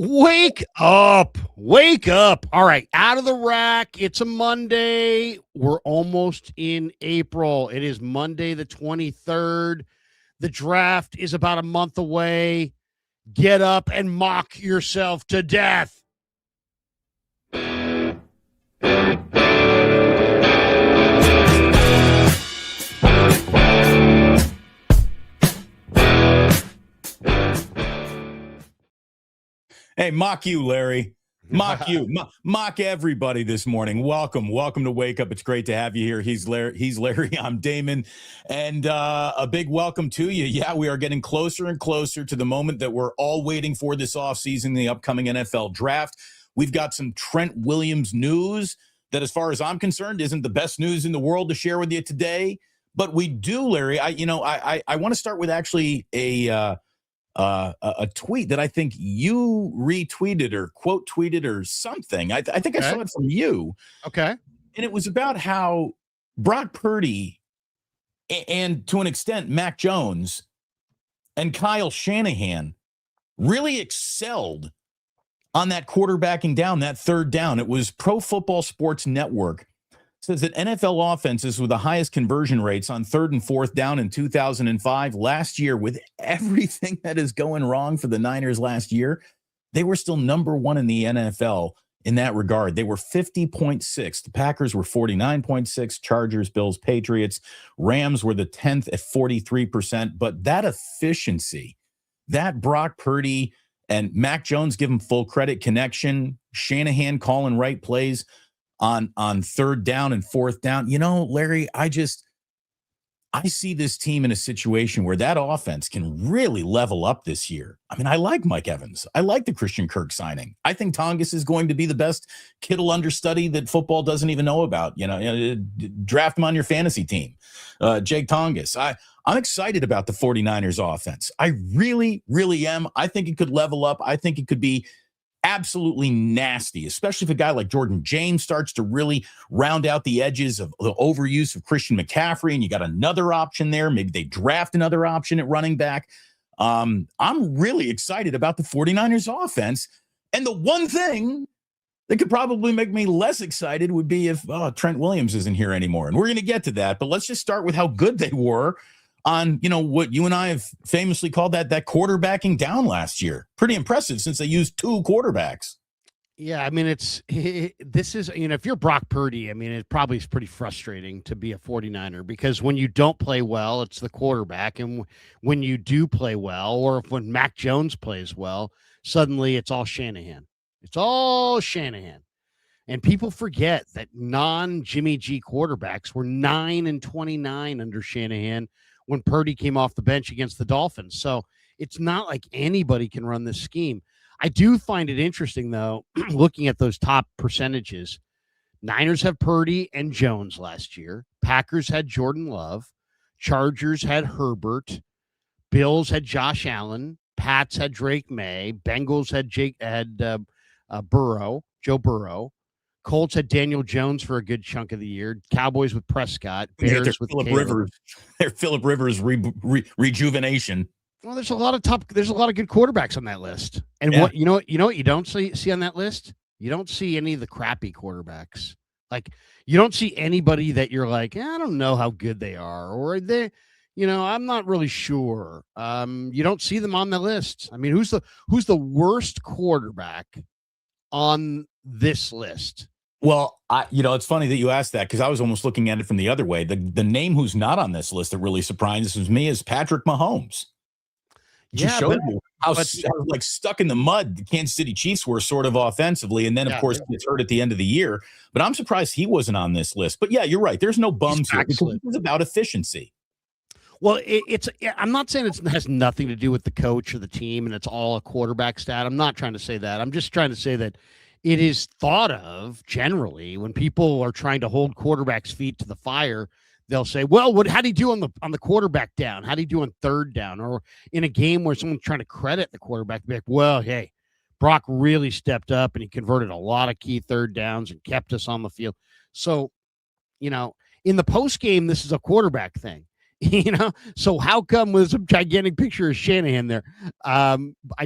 Wake up. Wake up. All right. Out of the rack. It's a Monday. We're almost in April. It is Monday, the 23rd. The draft is about a month away. Get up and mock yourself to death. Hey, mock you, Larry. Mock you. Mock everybody this morning. Welcome to Wake Up. It's great to have you here. He's Larry. I'm Damon. And a big welcome to you. Yeah, we are getting closer and closer to the moment that we're all waiting for this offseason, the upcoming NFL draft. We've got some Trent Williams news that, as far as I'm concerned, isn't the best news in the world to share with you today. But we do, Larry. I want to start with actually a tweet that I think you retweeted or quote tweeted or something. I think I saw it from you. Okay. And it was about how Brock Purdy and to an extent Mac Jones and Kyle Shanahan really excelled on that quarterbacking down, that third down. It was Pro Football Sports Network says that NFL offenses with the highest conversion rates on third and fourth down in 2005. Last year, with everything that is going wrong for the Niners last year, they were still number one in the NFL in that regard. They were 50.6. The Packers were 49.6. Chargers, Bills, Patriots. Rams were the 10th at 43%. But that efficiency, that Brock Purdy and Mac Jones, give him full credit, connection, Shanahan calling right plays on third down and fourth down. You know, Larry, I see this team in a situation where that offense can really level up this year. I mean, I like Mike Evans. I like the Christian Kirk signing. I think Tongas is going to be the best Kittle understudy that football doesn't even know about. Draft him on your fantasy team. Jake Tongas. I'm excited about the 49ers offense. I really, really am. I think it could level up. I think it could be absolutely nasty, especially if a guy like Jordan James starts to really round out the edges of the overuse of Christian McCaffrey, and you got another option there. Maybe they draft another option at running back. I'm really excited about the 49ers offense. And the one thing that could probably make me less excited would be if Trent Williams isn't here anymore. And we're going to get to that, but let's just start with how good they were on, what you and I have famously called that quarterbacking down last year. Pretty impressive since they used two quarterbacks. Yeah, I mean, this is, if you're Brock Purdy, I mean, it probably is pretty frustrating to be a 49er because when you don't play well, it's the quarterback. And when you do play well, or when Mac Jones plays well, suddenly it's all Shanahan. It's all Shanahan. And people forget that non-Jimmy G quarterbacks were 9-29 under Shanahan when Purdy came off the bench against the Dolphins. So it's not like anybody can run this scheme. I do find it interesting, though, looking at those top percentages. Niners have Purdy and Jones last year. Packers had Jordan Love. Chargers had Herbert. Bills had Josh Allen. Pats had Drake May. Bengals had Joe Burrow. Colts had Daniel Jones for a good chunk of the year. Cowboys with Prescott. Bears with Phillip Rivers. Their Phillip Rivers rejuvenation. Well, there's a lot of good quarterbacks on that list. And what you don't see on that list? You don't see any of the crappy quarterbacks. Like, you don't see anybody that you're like, I don't know how good they are, or they, I'm not really sure. You don't see them on the list. I mean, who's the worst quarterback on this list? Well, it's funny that you asked that because I was almost looking at it from the other way. The name who's not on this list that really surprises me is Patrick Mahomes. Just showed you how stuck in the mud the Kansas City Chiefs were sort of offensively, and then of course gets hurt at the end of the year. But I'm surprised he wasn't on this list. But yeah, you're right. There's no bums here because it's about efficiency. Well, I'm not saying it has nothing to do with the coach or the team, and it's all a quarterback stat. I'm not trying to say that. I'm just trying to say that it is thought of generally when people are trying to hold quarterbacks' feet to the fire. They'll say, well, how'd he do on the quarterback down? How'd he do on third down? Or in a game where someone's trying to credit the quarterback, be like, well, hey, Brock really stepped up and he converted a lot of key third downs and kept us on the field. So, in the post game, this is a quarterback thing. So how come with some gigantic picture of Shanahan there? I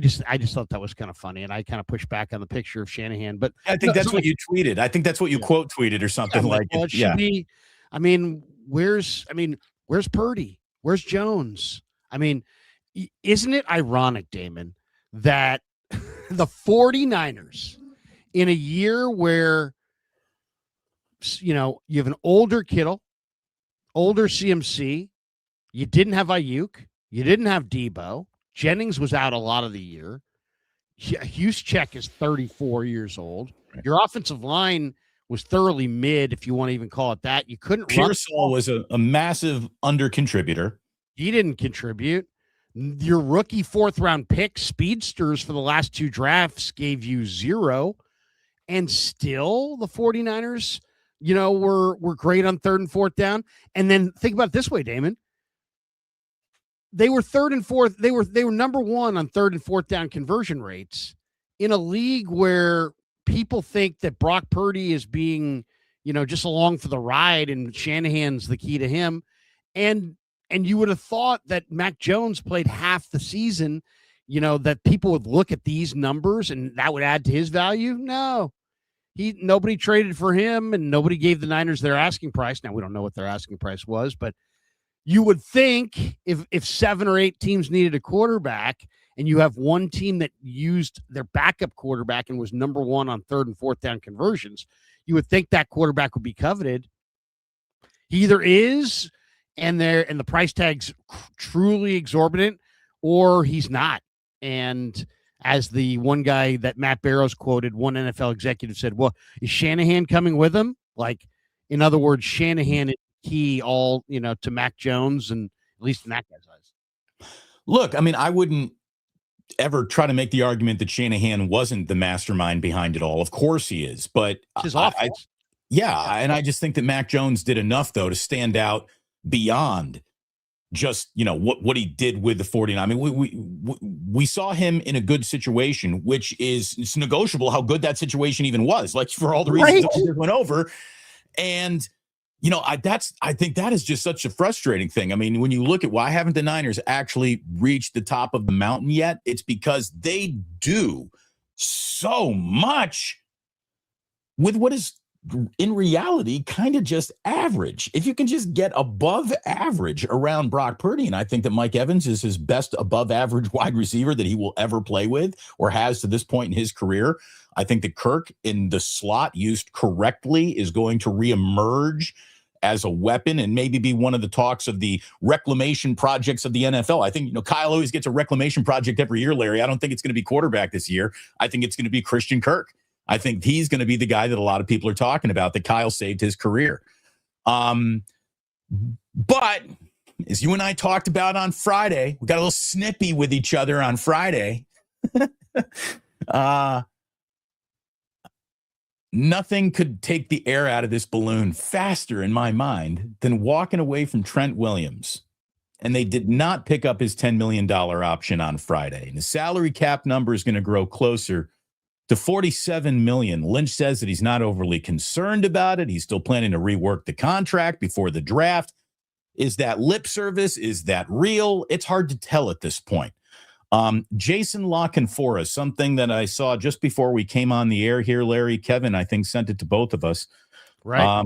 just thought that was kind of funny, and I kind of pushed back on the picture of Shanahan. But I think that's what you tweeted. I think that's what you quote tweeted or something like well, it. Yeah. Where's Purdy? Where's Jones? Isn't it ironic, Damon, that the 49ers in a year where you have an older Kittle, older CMC, you didn't have Ayuk, you didn't have Debo, Jennings was out a lot of the year, Juszczyk is 34 years old, your offensive line was thoroughly mid, if you want to even call it that. You couldn't Pearsall was a massive under contributor. He didn't contribute. Your rookie 4th-round pick, speedsters for the last 2 drafts, gave you 0. And still the 49ers, were great on 3rd and 4th down. And then think about it this way, Damon. They were 3rd and 4th. They were number 1 on 3rd and 4th down conversion rates in a league where people think that Brock Purdy is being, just along for the ride and Shanahan's the key to him. And you would have thought that Mac Jones played half the season, that people would look at these numbers and that would add to his value. No, nobody traded for him and nobody gave the Niners their asking price. Now we don't know what their asking price was, but you would think if 7 or 8 teams needed a quarterback and you have one team that used their backup quarterback and was number 1 on 3rd and 4th down conversions, you would think that quarterback would be coveted. He either is, and the price tag's truly exorbitant, or he's not. And as the one guy that Matt Barrows quoted, one NFL executive said, well, is Shanahan coming with him? Like, in other words, Shanahan is key to Mac Jones, and at least in that guy's eyes. Look, I wouldn't ever try to make the argument that Shanahan wasn't the mastermind behind it all. Of course he is, but it's his offense. And I just think that Mac Jones did enough, though, to stand out beyond just, what he did with the 49. We saw him in a good situation, which it's negotiable how good that situation even was, like for all the reasons that we just went over. And, I think that is just such a frustrating thing. When you look at why haven't the Niners actually reached the top of the mountain yet, it's because they do so much with what is in reality kind of just average. If you can just get above average around Brock Purdy, and I think that Mike Evans is his best above average wide receiver that he will ever play with or has to this point in his career. I think that Kirk in the slot used correctly is going to reemerge as a weapon and maybe be one of the talks of the reclamation projects of the NFL. I think, Kyle always gets a reclamation project every year, Larry. I don't think it's going to be quarterback this year. I think it's going to be Christian Kirk. I think he's going to be the guy that a lot of people are talking about, that Kyle saved his career. But as you and I talked about on Friday, we got a little snippy with each other on Friday. Nothing could take the air out of this balloon faster in my mind than walking away from Trent Williams. And they did not pick up his $10 million option on Friday. And the salary cap number is going to grow closer to $47 million. Lynch says that he's not overly concerned about it. He's still planning to rework the contract before the draft. Is that lip service? Is that real? It's hard to tell at this point. Jason Lockenfora, something that I saw just before we came on the air here, Larry, Kevin, I think sent it to both of us. Right.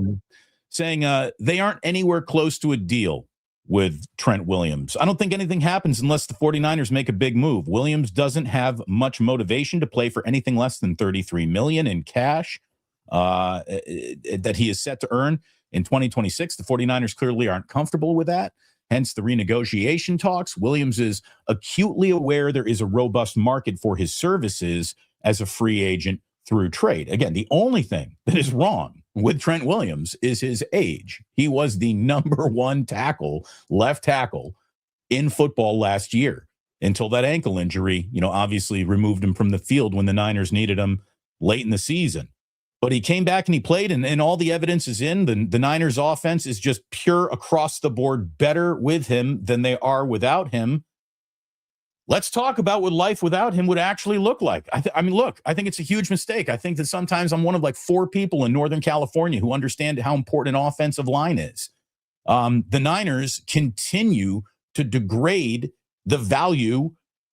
Saying they aren't anywhere close to a deal with Trent Williams. I don't think anything happens unless the 49ers make a big move. Williams doesn't have much motivation to play for anything less than $33 million in cash that he is set to earn in 2026. The 49ers clearly aren't comfortable with that. Hence the renegotiation talks. Williams is acutely aware there is a robust market for his services as a free agent through trade. Again, the only thing that is wrong with Trent Williams is his age. He was the number 1 left tackle in football last year until that ankle injury, obviously removed him from the field when the Niners needed him late in the season. But he came back and he played, and all the evidence is in. The Niners offense is just pure across the board better with him than they are without him. Let's talk about what life without him would actually look like. I think it's a huge mistake. I think that sometimes I'm one of like 4 people in Northern California who understand how important an offensive line is. the Niners continue to degrade the value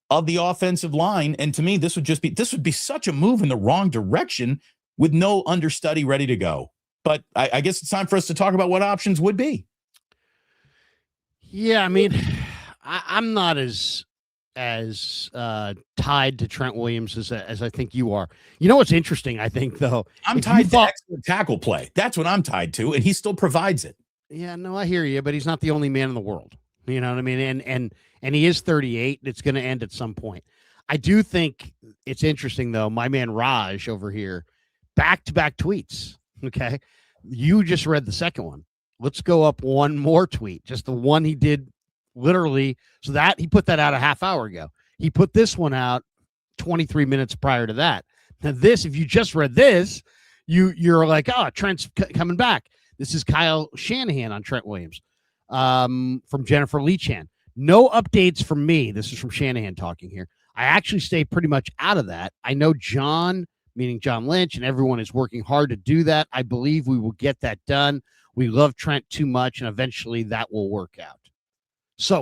of the offensive line. And to me, this would be such a move in the wrong direction with no understudy ready to go. But I guess it's time for us to talk about what options would be. Yeah, I mean, I'm not as tied to Trent Williams as I think you are. You know what's interesting, I think, though? I'm tied to excellent tackle play. That's what I'm tied to, and he still provides it. Yeah, no, I hear you, but he's not the only man in the world. You know what I mean? And he is 38. It's going to end at some point. I do think it's interesting, though. My man Raj over here, back-to-back tweets. Okay, you just read the second one. Let's go up one more tweet, just the one he did literally. So that he put that out a half hour ago. He put this one out 23 minutes prior to that. Now this, if you just read this, you're like, oh, Trent's coming back. This is Kyle Shanahan on Trent Williams from Jennifer Leachan. No updates from me. This is from Shanahan talking here. I actually stay pretty much out of that. I know John, meaning John Lynch, and everyone is working hard to do that. I believe we will get that done. We love Trent too much, and eventually that will work out. So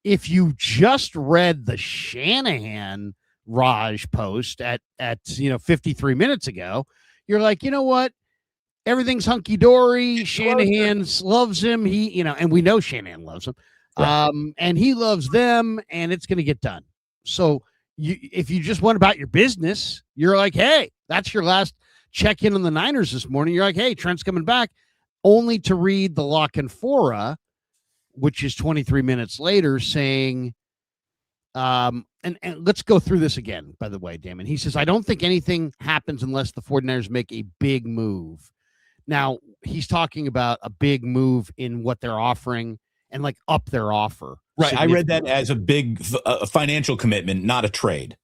if you just read the Shanahan Raj post at 53 minutes ago, you're like, you know what? Everything's hunky-dory. Shanahan loves him. He, and we know Shanahan loves him. Right. And he loves them, and it's going to get done. So if you just went about your business, you're like, hey, that's your last check-in on the Niners this morning. You're like, hey, Trent's coming back, only to read the Lock and Fora, which is 23 minutes later, saying, and let's go through this again, by the way, Damon. He says, I don't think anything happens unless the 49ers make a big move. Now, he's talking about a big move in what they're offering and like up their offer. Right. I read that as a big financial commitment, not a trade.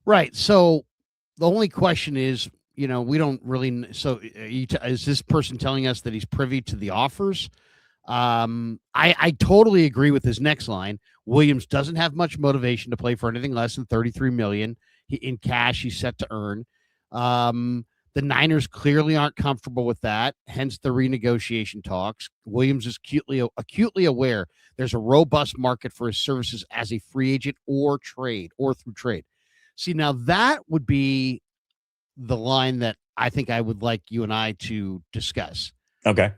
Right. So the only question is, we don't really. So is this person telling us that he's privy to the offers? I totally agree with his next line. Williams doesn't have much motivation to play for anything less than $33 million in cash he's set to earn. The Niners clearly aren't comfortable with that, hence the renegotiation talks. Williams is acutely aware there's a robust market for his services as a free agent or through trade. See, now that would be the line that I think I would like you and I to discuss. Okay.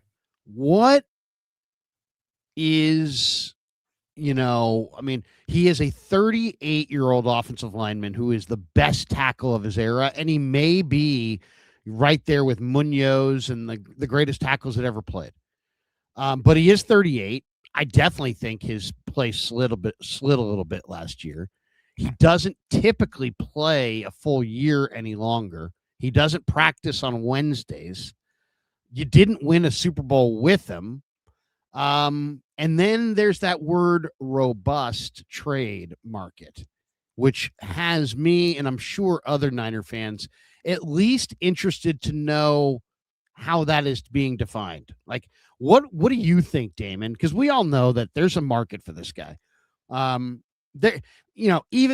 What is, he is a 38-year-old offensive lineman who is the best tackle of his era, and he may be right there with Munoz and the greatest tackles that ever played. But he is 38. I definitely think his play slid a little bit last year. He doesn't typically play a full year any longer. He doesn't practice on Wednesdays. You didn't win a Super Bowl with him. And then there's that word robust trade market, which has me, and I'm sure other Niner fans, at least interested to know how that is being defined. Like, what do you think, Damon? Because we all know that there's a market for this guy. Even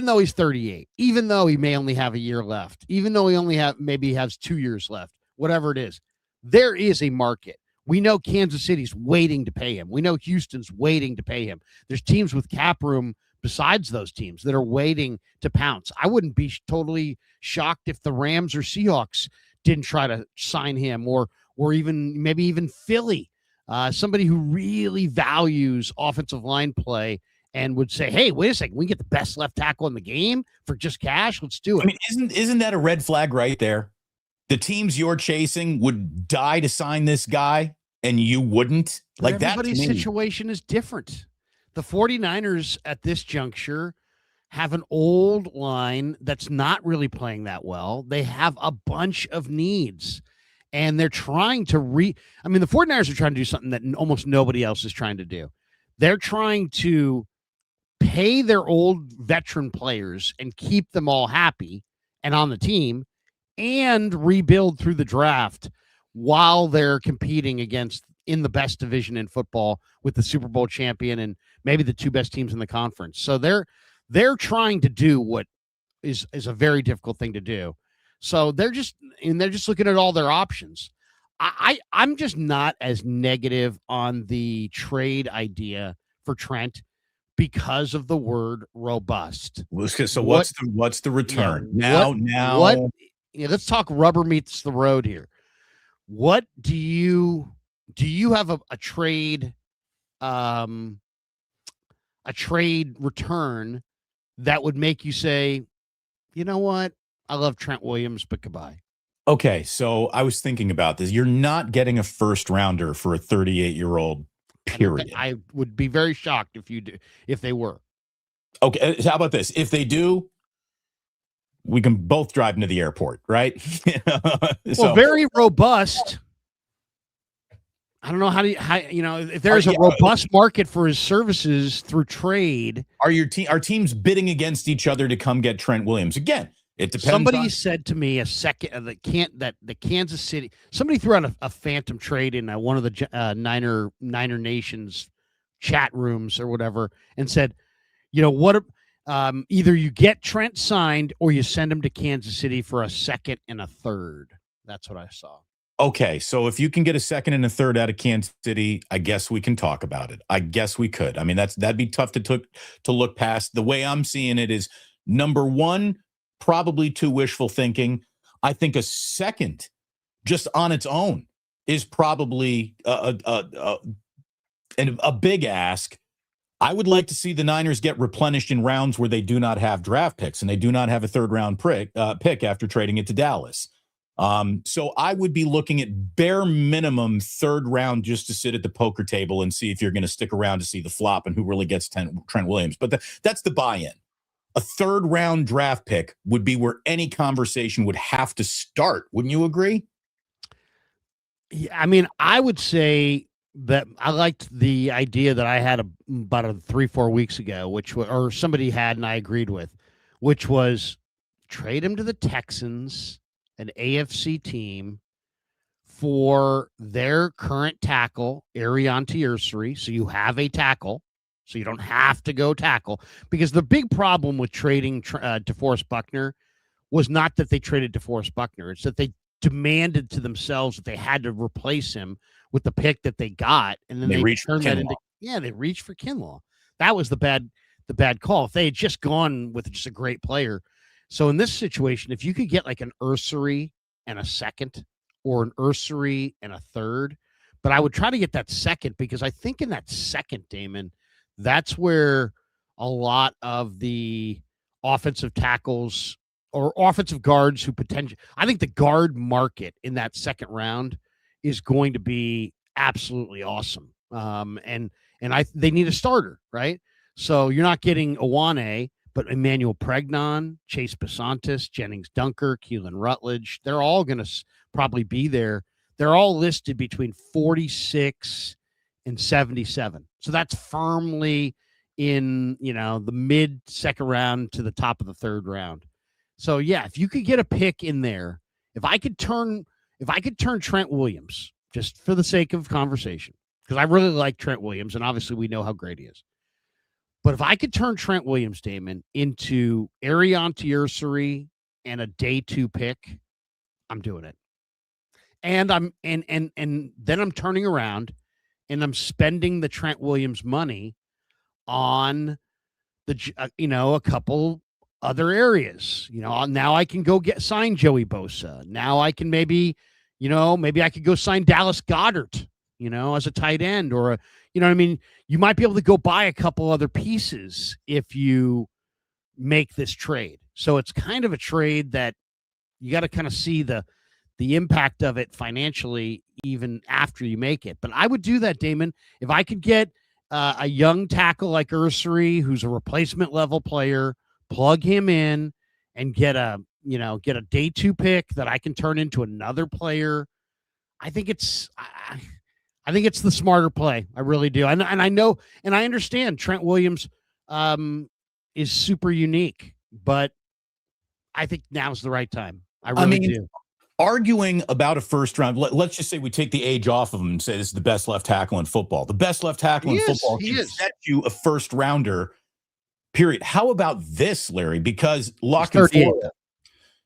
though he's 38, even though he may only have a year left, even though he has 2 years left, whatever it is, there is a market. We know Kansas City's waiting to pay him. We know Houston's waiting to pay him. There's teams with cap room besides those teams that are waiting to pounce. I wouldn't be totally shocked if the Rams or Seahawks didn't try to sign him, or maybe even Philly, somebody who really values offensive line play and would say, hey, wait a second, we can get the best left tackle in the game for just cash. Let's do it. I mean, isn't that a red flag right there? The teams you're chasing would die to sign this guy and you wouldn't. Like, everybody's situation is different. The 49ers at this juncture have an old line that's not really playing that well. They have a bunch of needs, and they're trying to the 49ers are trying to do something that almost nobody else is trying to do. They're trying to pay their old veteran players and keep them all happy and on the team, and rebuild through the draft while they're competing in the best division in football with the Super Bowl champion and maybe the two best teams in the conference. So they're trying to do what is a very difficult thing to do. So they're just looking at all their options. I'm just not as negative on the trade idea for Trent because of the word robust. So What what's the yeah, return what what now? let's talk rubber meets the road here. What do you have a trade um a trade return that would make you say, you know what? I love Trent Williams, but goodbye. Okay, so I was thinking about this. You're not getting a first rounder for a 38-year-old, period. I would be very shocked if they were. Okay, how about this? If they do, we can both drive into the airport, right? Well, So very robust. I don't know how if there's a robust market for his services through trade. are teams bidding against each other to come get Trent Williams? Again, it depends. Somebody said to me that the Kansas City, somebody threw out a phantom trade in one of the Niner Nations chat rooms or whatever, and said, what? Either you get Trent signed or you send him to Kansas City for a second and a third. That's what I saw. Okay, so if you can get a second and a third out of Kansas City, I guess we can talk about it. I guess we could. I mean, that'd be tough to look past. The way I'm seeing it is, number one, probably too wishful thinking. I think a second, just on its own, is probably a big ask. I would like to see the Niners get replenished in rounds where they do not have draft picks and they do not have a third-round pick after trading it to Dallas. So I would be looking at bare minimum third round just to sit at the poker table and see if you're going to stick around to see the flop and who really gets Trent Williams. But that's the buy-in. A third round draft pick would be where any conversation would have to start. Wouldn't you agree? Yeah, I mean, I would say that I liked the idea that I had about 3-4 weeks ago, or somebody had and I agreed with, which was trade him to the Texans, an AFC team, for their current tackle, Arion Tiersary. So you have a tackle, so you don't have to go tackle. Because the big problem with trading DeForest Buckner was not that they traded DeForest Buckner. It's that they demanded to themselves that they had to replace him with the pick that they got. And then they turned that into, they reached for Kinlaw. That was the bad call. If they had just gone with just a great player. So in this situation, if you could get like an Ursary and a second, or an Ursary and a third, but I would try to get that second, because I think in that second, Damon, that's where a lot of the offensive tackles or offensive guards who I think the guard market in that second round is going to be absolutely awesome. They need a starter, right? So you're not getting Awane, but Emmanuel Pregnon, Chase Besantis, Jennings Dunker, Keelan Rutledge, they're all going to probably be there. They're all listed between 46 and 77. So that's firmly in, the mid second round to the top of the third round. So yeah, if you could get a pick in there, if I could turn Trent Williams, just for the sake of conversation, because I really like Trent Williams, and obviously we know how great he is. But if I could turn Trent Williams, Damon, into Arion Tiersary and a day 2 pick, I'm doing it. And then I'm turning around and I'm spending the Trent Williams money on a couple other areas. Now I can go sign Joey Bosa. Now I can maybe I could go sign Dallas Goedert, as a tight end, or what I mean? You might be able to go buy a couple other pieces if you make this trade. So it's kind of a trade that you got to kind of see the impact of it financially even after you make it. But I would do that, Damon, if I could get a young tackle like Ursary, who's a replacement level player, plug him in and get a day 2 pick that I can turn into another player. I think it's the smarter play. I really do. And I know, and I understand Trent Williams is super unique, but I think now's the right time. I really do. Arguing about a first round, let's just say we take the age off of him and say this is the best left tackle in football. The best left tackle in football can set you a first rounder, period. How about this, Larry? Because lock and forward.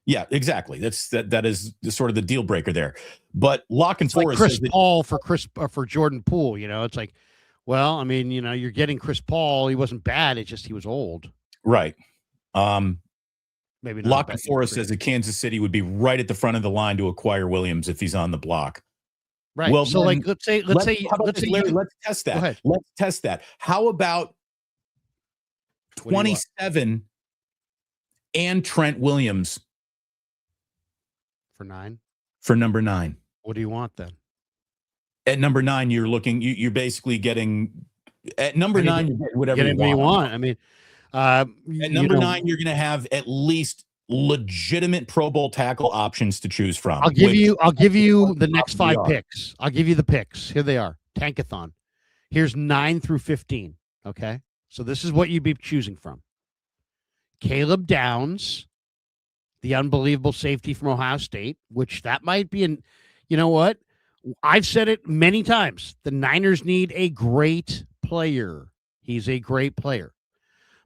Yeah, exactly. That is sort of the deal breaker there. But Lock and It's like Forrest Chris says that, Paul for Jordan Poole. It's like, well, I mean, you're getting Chris Paul. He wasn't bad. It's just he was old. right. Maybe not. Lock and Forrest says that Kansas City would be right at the front of the line to acquire Williams if he's on the block. Right. Well, so, then, let's say, Larry, let's test that. Go ahead. Let's test that. How about 27 and Trent Williams for 9? For number 9. What do you want then? At number 9, you're basically getting at number 9, you get whatever you want. I mean, at number 9, you're going to have at least legitimate Pro Bowl tackle options to choose from. I'll give you the next 5 picks. I'll give you the picks. Here they are. Tankathon. Here's 9 through 15. Okay. So this is what you'd be choosing from. Caleb Downs, the unbelievable safety from Ohio State, which that might be you know what? I've said it many times. The Niners need a great player. He's a great player.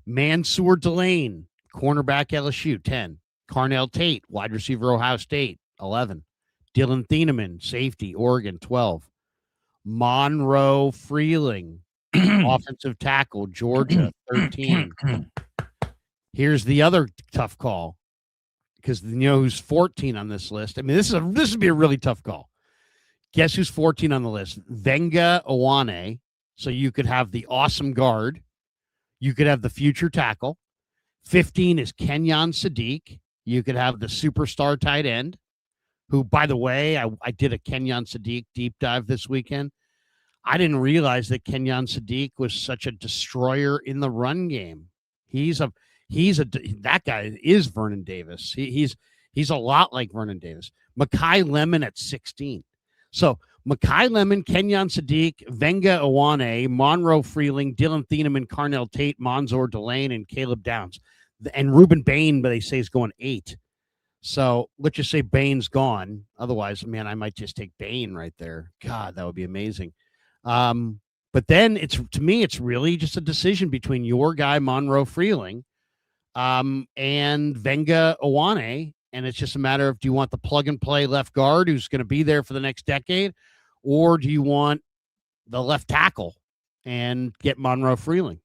Mansour Delane, cornerback LSU, 10. Carnell Tate, wide receiver, Ohio State, 11. Dylan Thieneman, safety, Oregon, 12. Monroe Freeling, offensive tackle, Georgia, 13. Here's the other tough call, because who's 14 on this list. I mean, this would be a really tough call. Guess who's 14 on the list? Venga Owane. So you could have the awesome guard. You could have the future tackle. 15 is Kenyon Sadiq. You could have the superstar tight end, who, by the way, I did a Kenyon Sadiq deep dive this weekend. I didn't realize that Kenyon Sadiq was such a destroyer in the run game. That guy is Vernon Davis. He's a lot like Vernon Davis. Mekhi Lemon at 16. So Mekhi Lemon, Kenyon Sadiq, Venga Owane, Monroe Freeling, Dylan Thieneman, Carnell Tate, Mansour Delane, and Caleb Downs. And Ruben Bain, but they say is going 8. So let's just say Bain's gone. Otherwise, man, I might just take Bain right there. God, that would be amazing. But then to me, it's really just a decision between your guy, Monroe Freeling, and Venga Owane. And it's just a matter of, do you want the plug and play left guard who's going to be there for the next decade, or do you want the left tackle and get Monroe Freeling?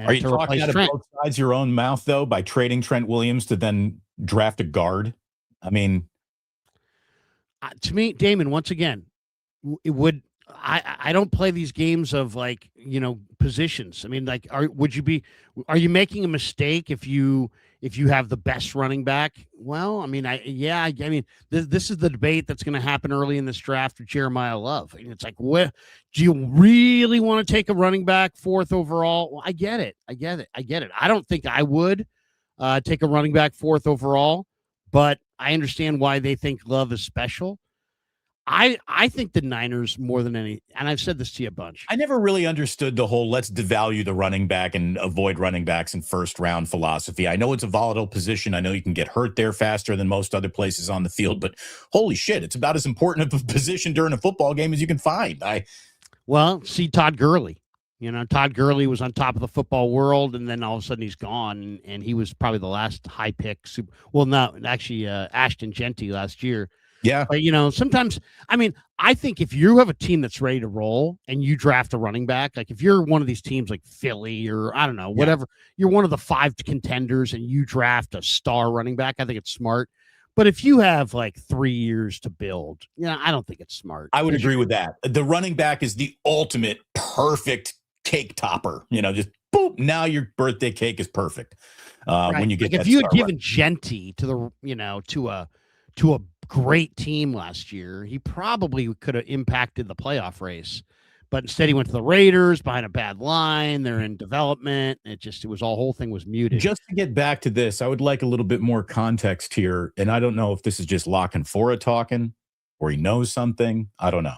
Are you talking out of both sides of your own mouth, though, by trading Trent Williams to then draft a guard? I mean, to me, Damon, once again, I don't play these games of positions. I mean, are you making a mistake if you have the best running back? Well, I mean, this is the debate that's going to happen early in this draft with Jeremiah Love. And it's like, what do you really want to take a running back 4th overall? Well, I get it. I don't think I would take a running back 4th overall, but I understand why they think Love is special. I think the Niners, more than any, and I've said this to you a bunch. I never really understood the whole let's devalue the running back and avoid running backs in first round philosophy. I know it's a volatile position. I know you can get hurt there faster than most other places on the field, but holy shit, it's about as important of a position during a football game as you can find. Well, see Todd Gurley. Todd Gurley was on top of the football world, and then all of a sudden he's gone, and he was probably the last high pick. Ashton Genty last year. Yeah. But, sometimes, I mean, I think if you have a team that's ready to roll and you draft a running back, like if you're one of these teams like Philly or I don't know, whatever, you're one of the 5 contenders and you draft a star running back, I think it's smart. But if you have 3 years to build, I don't think it's smart. I would agree with that. The running back is the ultimate perfect cake topper, just boop. Now your birthday cake is perfect. Right. When you get if you had given Genty to to a great team last year, he probably could have impacted the playoff race. But instead, he went to the Raiders behind a bad line. They're in development. Whole thing was muted. Just to get back to this, I would like a little bit more context here. And I don't know if this is just Lock and Fora talking or he knows something. I don't know.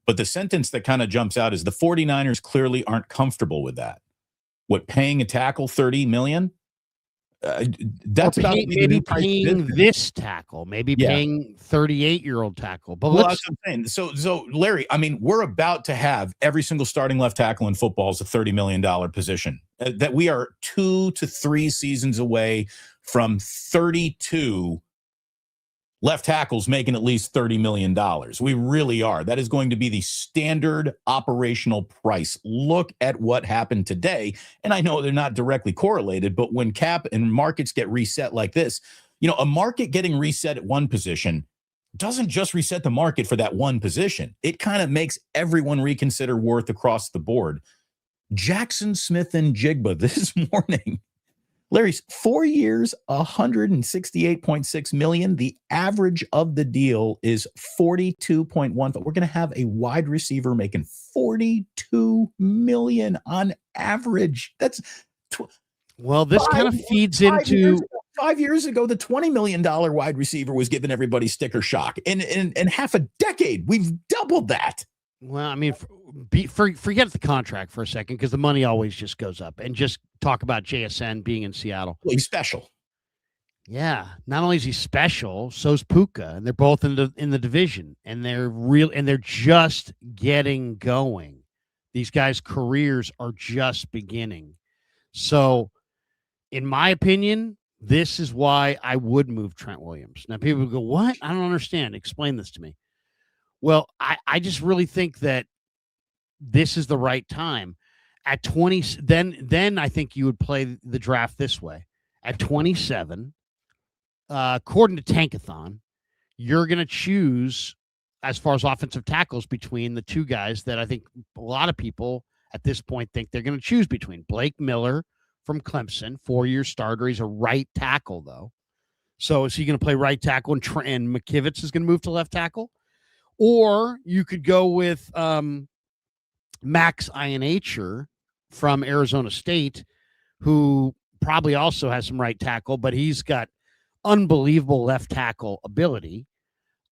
But the sentence that kind of jumps out is the 49ers clearly aren't comfortable with that. What, paying a tackle $30 million? That's about maybe paying this tackle, maybe paying 38-year-old tackle. But that's what I'm saying. So Larry, I mean, we're about to have every single starting left tackle in football is a $30 million position. That we are 2 to 3 seasons away from 32 left tackle's making at least $30 million. We really are. That is going to be the standard operational price. Look at what happened today. And I know they're not directly correlated, but when cap and markets get reset like this, a market getting reset at one position doesn't just reset the market for that one position. It kind of makes everyone reconsider worth across the board. Jackson Smith and Jigba this morning. Larry's 4 years, $168.6 million. The average of the deal is 42.1. But we're going to have a wide receiver making $42 million on average. That's well, this kind of feeds into 5 years ago, the $20 million wide receiver was giving everybody sticker shock. In half a decade, we've doubled that. Well, I mean, forget the contract for a second, because the money always just goes up, and just talk about JSN being in Seattle. Well, he's special. Yeah. Not only is he special, so's Puka, and they're both in the division, and they're just getting going. These guys' careers are just beginning. So, in my opinion, this is why I would move Trent Williams. Now, people go, what? I don't understand. Explain this to me. Well, I just really think that this is the right time. At 20, then I think you would play the draft this way. At 27, according to Tankathon, you're going to choose, as far as offensive tackles, between the two guys that I think a lot of people at this point think they're going to choose between. Blake Miller from Clemson, 4-year starter. He's a right tackle, though. So is he going to play right tackle, and McKivitz is going to move to left tackle? Or you could go with Max Ionacher from Arizona State, who probably also has some right tackle, but he's got unbelievable left tackle ability.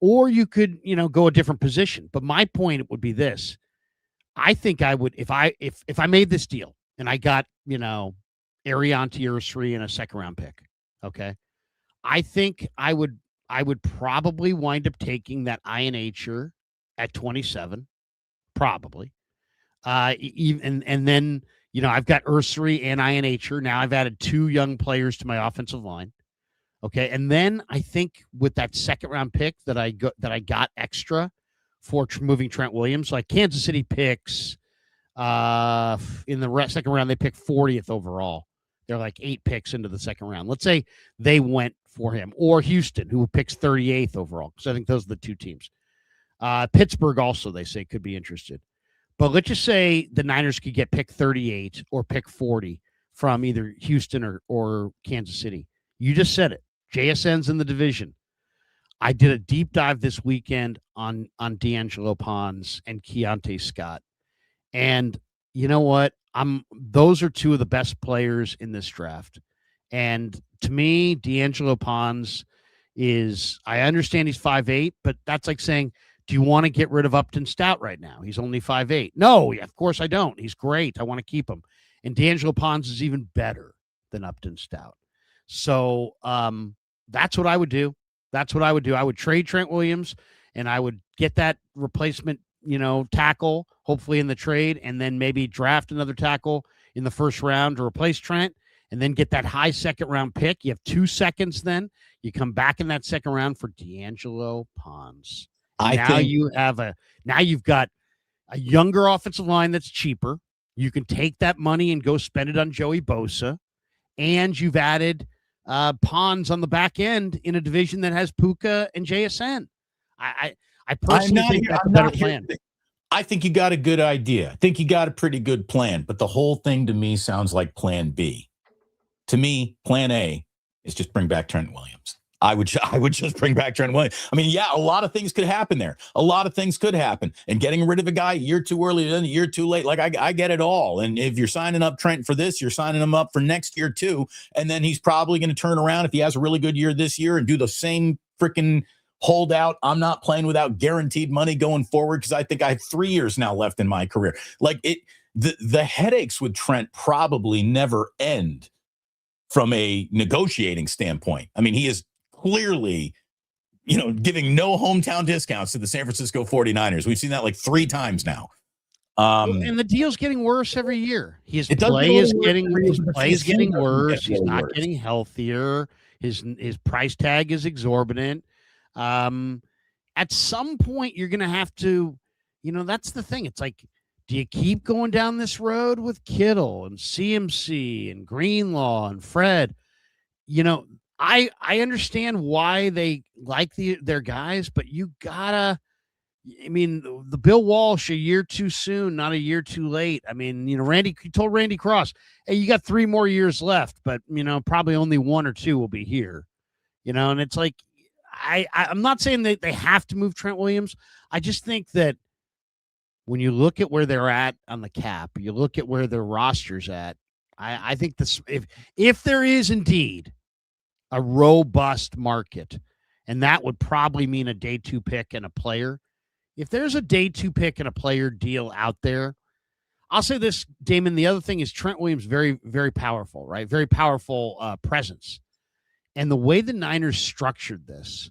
Or you could, go a different position. But my point would be this. I think I would, if I made this deal and I got, Ariante Ursary and a second-round pick, okay, I think I would probably wind up taking that Ionacher at 27, probably. And then, I've got Ursary and Ionacher. Now I've added 2 young players to my offensive line. Okay. And then I think with that second-round pick that I got extra for moving Trent Williams, like Kansas City picks in the second round, they pick 40th overall. They're like 8 picks into the second round. Let's say they went for him, or Houston, who picks 38th overall, because I think those are the 2 teams. Pittsburgh also, they say, could be interested. But let's just say the Niners could get pick 38 or pick 40 from either Houston or Kansas City. You just said it. JSN's in the division. I did a deep dive this weekend on D'Angelo Pons and Keontae Scott. And you know what? Those are 2 of the best players in this draft. And to me, D'Angelo Pons is, I understand he's 5'8", but that's like saying, do you want to get rid of Upton Stout right now? He's only 5'8". No, of course I don't. He's great. I want to keep him. And D'Angelo Pons is even better than Upton Stout. So that's what I would do. I would trade Trent Williams, and I would get that replacement, tackle, hopefully in the trade, and then maybe draft another tackle in the first round to replace Trent, and then get that high second-round pick. You have 2 seconds then. You come back in that second round for D'Angelo Pons. Now you've got a younger offensive line that's cheaper. You can take that money and go spend it on Joey Bosa, and you've added Pons on the back end in a division that has Puka and JSN. I personally think that's a better plan. I think you got a good idea. I think you got a pretty good plan, but the whole thing to me sounds like plan B. To me, plan A is just bring back Trent Williams. I would just bring back Trent Williams. I mean, yeah, a lot of things could happen there. A lot of things could happen. And getting rid of a guy a year too early, then a year too late, like I get it all. And if you're signing up Trent for this, you're signing him up for next year too. And then he's probably going to turn around if he has a really good year this year and do the same freaking holdout. I'm not playing without guaranteed money going forward because I think I have 3 years now left in my career. Like the headaches with Trent probably never end from a negotiating standpoint. I mean, he is clearly, giving no hometown discounts to the San Francisco 49ers. We've seen that like 3 times now. And the deal's getting worse every year. His play is getting worse. He's not getting healthier. His price tag is exorbitant. At some point, you're going to have to, that's the thing. It's like, do you keep going down this road with Kittle and CMC and Greenlaw and Fred? I understand why they like their guys, but you gotta. I mean, the Bill Walsh, a year too soon, not a year too late. I mean, Randy told Randy Cross, hey, you got 3 more years left, but probably only 1 or 2 will be here. And it's like, I'm not saying that they have to move Trent Williams. I just think that when you look at where they're at on the cap, you look at where their roster's at. I think this, if there is indeed a robust market, and that would probably mean a day 2 pick and a player. If there's a day 2 pick and a player deal out there, I'll say this, Damon. The other thing is Trent Williams, very, very powerful, right? Very powerful presence. And the way the Niners structured this,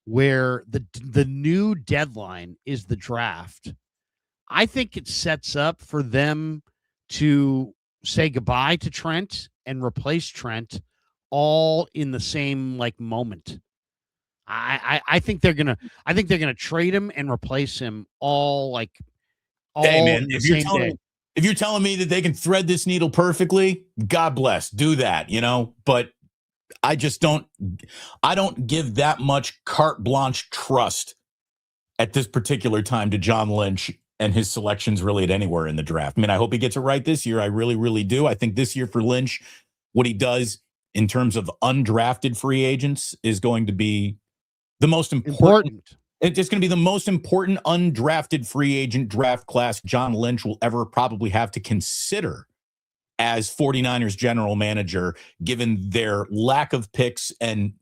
where the new deadline is the draft, I think it sets up for them to say goodbye to Trent and replace Trent all in the same moment. I think they're gonna trade him and replace him all hey man, if you're telling me that they can thread this needle perfectly, God bless, do that, but I don't give that much carte blanche trust at this particular time to John Lynch and his selections really at anywhere in the draft. I mean, I hope he gets it right this year. I really, really do. I think this year for Lynch, what he does in terms of undrafted free agents is going to be the most important. It's going to be the most important undrafted free agent draft class John Lynch will ever probably have to consider as 49ers general manager, given their lack of picks and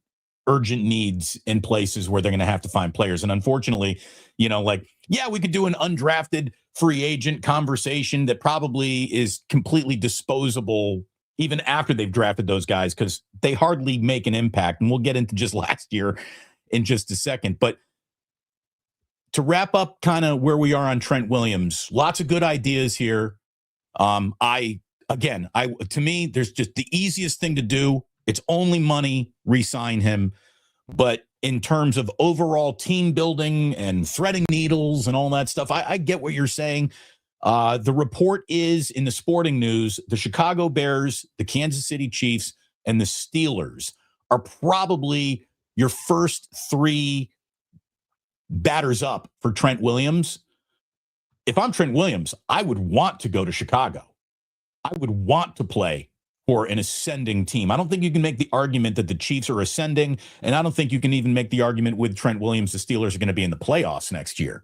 urgent needs in places where they're going to have to find players. And unfortunately, we could do an undrafted free agent conversation that probably is completely disposable even after they've drafted those guys, because they hardly make an impact. And we'll get into just last year in just a second. But to wrap up kind of where we are on Trent Williams, lots of good ideas here. To me, there's just the easiest thing to do. It's only money, re-sign him. But in terms of overall team building and threading needles and all that stuff, I get what you're saying. The report is in the sporting news, the Chicago Bears, the Kansas City Chiefs, and the Steelers are probably your first 3 batters up for Trent Williams. If I'm Trent Williams, I would want to go to Chicago. I would want to play for an ascending team. I don't think you can make the argument that the Chiefs are ascending, and I don't think you can even make the argument with Trent Williams the Steelers are going to be in the playoffs next year.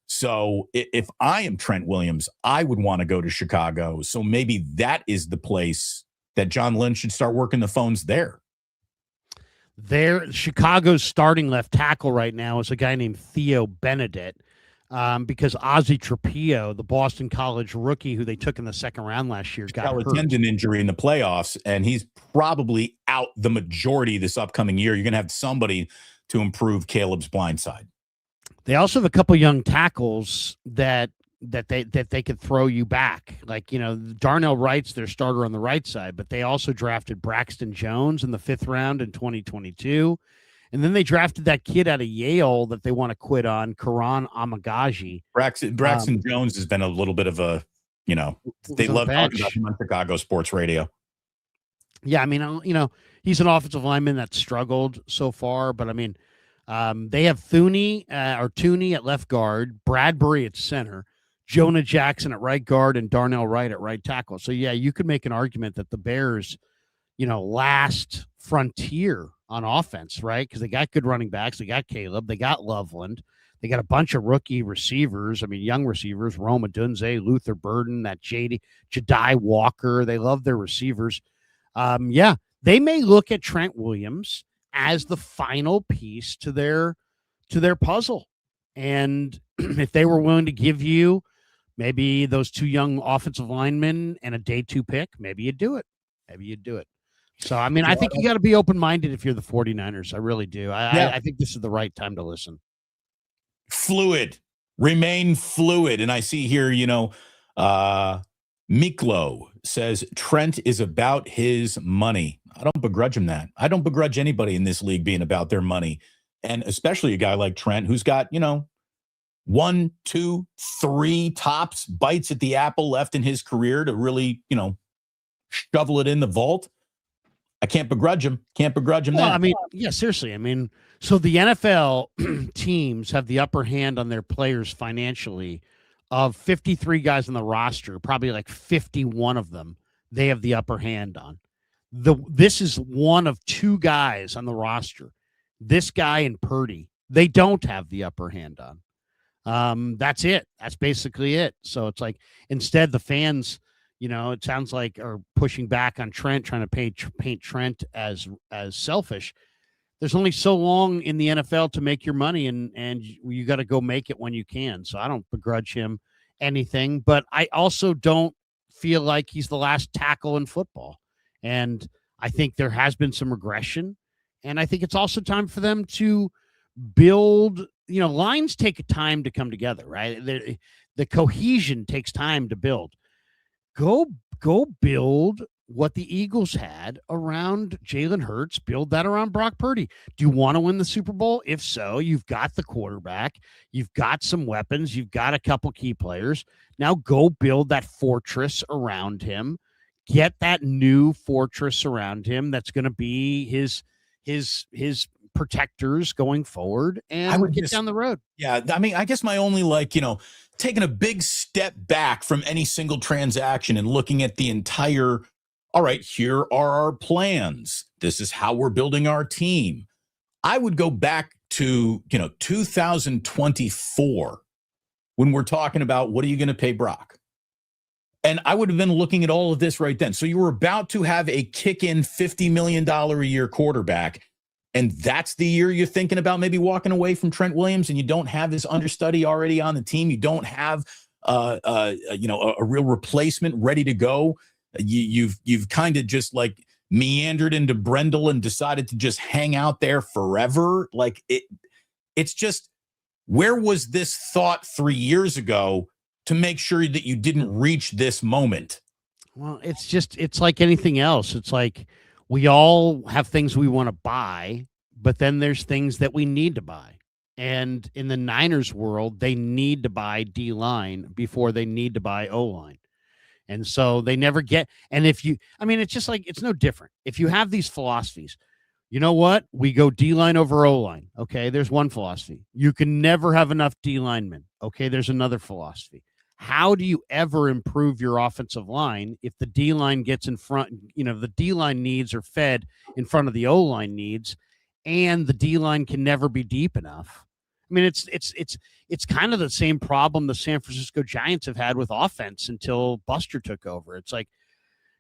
So if I am Trent Williams, I would want to go to Chicago. So maybe that is the place that John Lynch should start working the phones there. Chicago's starting left tackle right now is a guy named Theo Benedict, because Ozzie Trapillo, the Boston College rookie who they took in the second round last year, got hurt. Tendon injury in the playoffs, and he's probably out the majority this upcoming year. You're going to have somebody to improve Caleb's blind side. They also have a couple young tackles that they could throw you back. Darnell Wright's their starter on the right side, but they also drafted Braxton Jones in the 5th round in 2022. And then they drafted that kid out of Yale that they want to quit on, Karan Amagaji. Braxton Jones has been a little bit of a, they love talking about him on Chicago sports radio. Yeah, I mean, he's an offensive lineman that struggled so far, but I mean, they have Tooney at left guard, Bradbury at center, Jonah Jackson at right guard, and Darnell Wright at right tackle. So, yeah, you could make an argument that the Bears, last frontier on offense, right? Because they got good running backs. They got Caleb. They got Loveland. They got a bunch of rookie receivers. I mean, young receivers, Roma Dunze, Luther Burden, that Jedi Walker. They love their receivers. They may look at Trent Williams as the final piece to their puzzle. And if they were willing to give you maybe those 2 young offensive linemen and a day 2 pick, maybe you'd do it. So, I mean, I think you got to be open-minded if you're the 49ers. I really do. I think this is the right time to listen. Fluid. Remain fluid. And I see here, Miklo says Trent is about his money. I don't begrudge him that. I don't begrudge anybody in this league being about their money and especially a guy like Trent, who's got, 1, 2, 3 tops bites at the apple left in his career to really, shovel it in the vault. I can't begrudge him. Well, that. I mean, yeah, seriously. I mean, so the NFL teams have the upper hand on their players financially. Of 53 guys on the roster, probably like 51 of them, they have the upper hand on. This is one of 2 guys on the roster. This guy and Purdy, they don't have the upper hand on. That's it. That's basically it. So it's like, instead the fans, it sounds like, are pushing back on Trent, trying to paint Trent as selfish. There's only so long in the NFL to make your money, and you got to go make it when you can. So I don't begrudge him anything, but I also don't feel like he's the last tackle in football. And I think there has been some regression, and I think it's also time for them to build. Lines take time to come together, right? The cohesion takes time to build. Go build what the Eagles had around Jalen Hurts, build that around Brock Purdy. Do you want to win the Super Bowl? If so, you've got the quarterback, you've got some weapons, you've got a couple key players. Now go build that fortress around him. Get that new fortress around him that's going to be his protectors going forward, and I would get down the road. Yeah, I mean, I guess my only taking a big step back from any single transaction and looking at the entire, all right, here are our plans. This is how we're building our team. I would go back to, 2024 when we're talking about what are you going to pay Brock? And I would have been looking at all of this right then. So you were about to have a kick-in $50 million a year quarterback, and that's the year you're thinking about maybe walking away from Trent Williams, and you don't have this understudy already on the team. You don't have a real replacement ready to go. You've kind of just like meandered into Brendel and decided to just hang out there forever. Like it's just, where was this thought 3 years ago to make sure that you didn't reach this moment? Well, it's like anything else. It's like, we all have things we want to buy, but then there's things that we need to buy. And in the Niners world, they need to buy D-line before they need to buy O-line. And so they never get, and it's just like, it's no different. If you have these philosophies, you know what? We go D-line over O-line. Okay, there's one philosophy. You can never have enough D-linemen. Okay, there's another philosophy. How do you ever improve your offensive line if the D-line gets in front, the D-line needs are fed in front of the O-line needs, and the D-line can never be deep enough? I mean, it's kind of the same problem the San Francisco Giants have had with offense until Buster took over. It's like,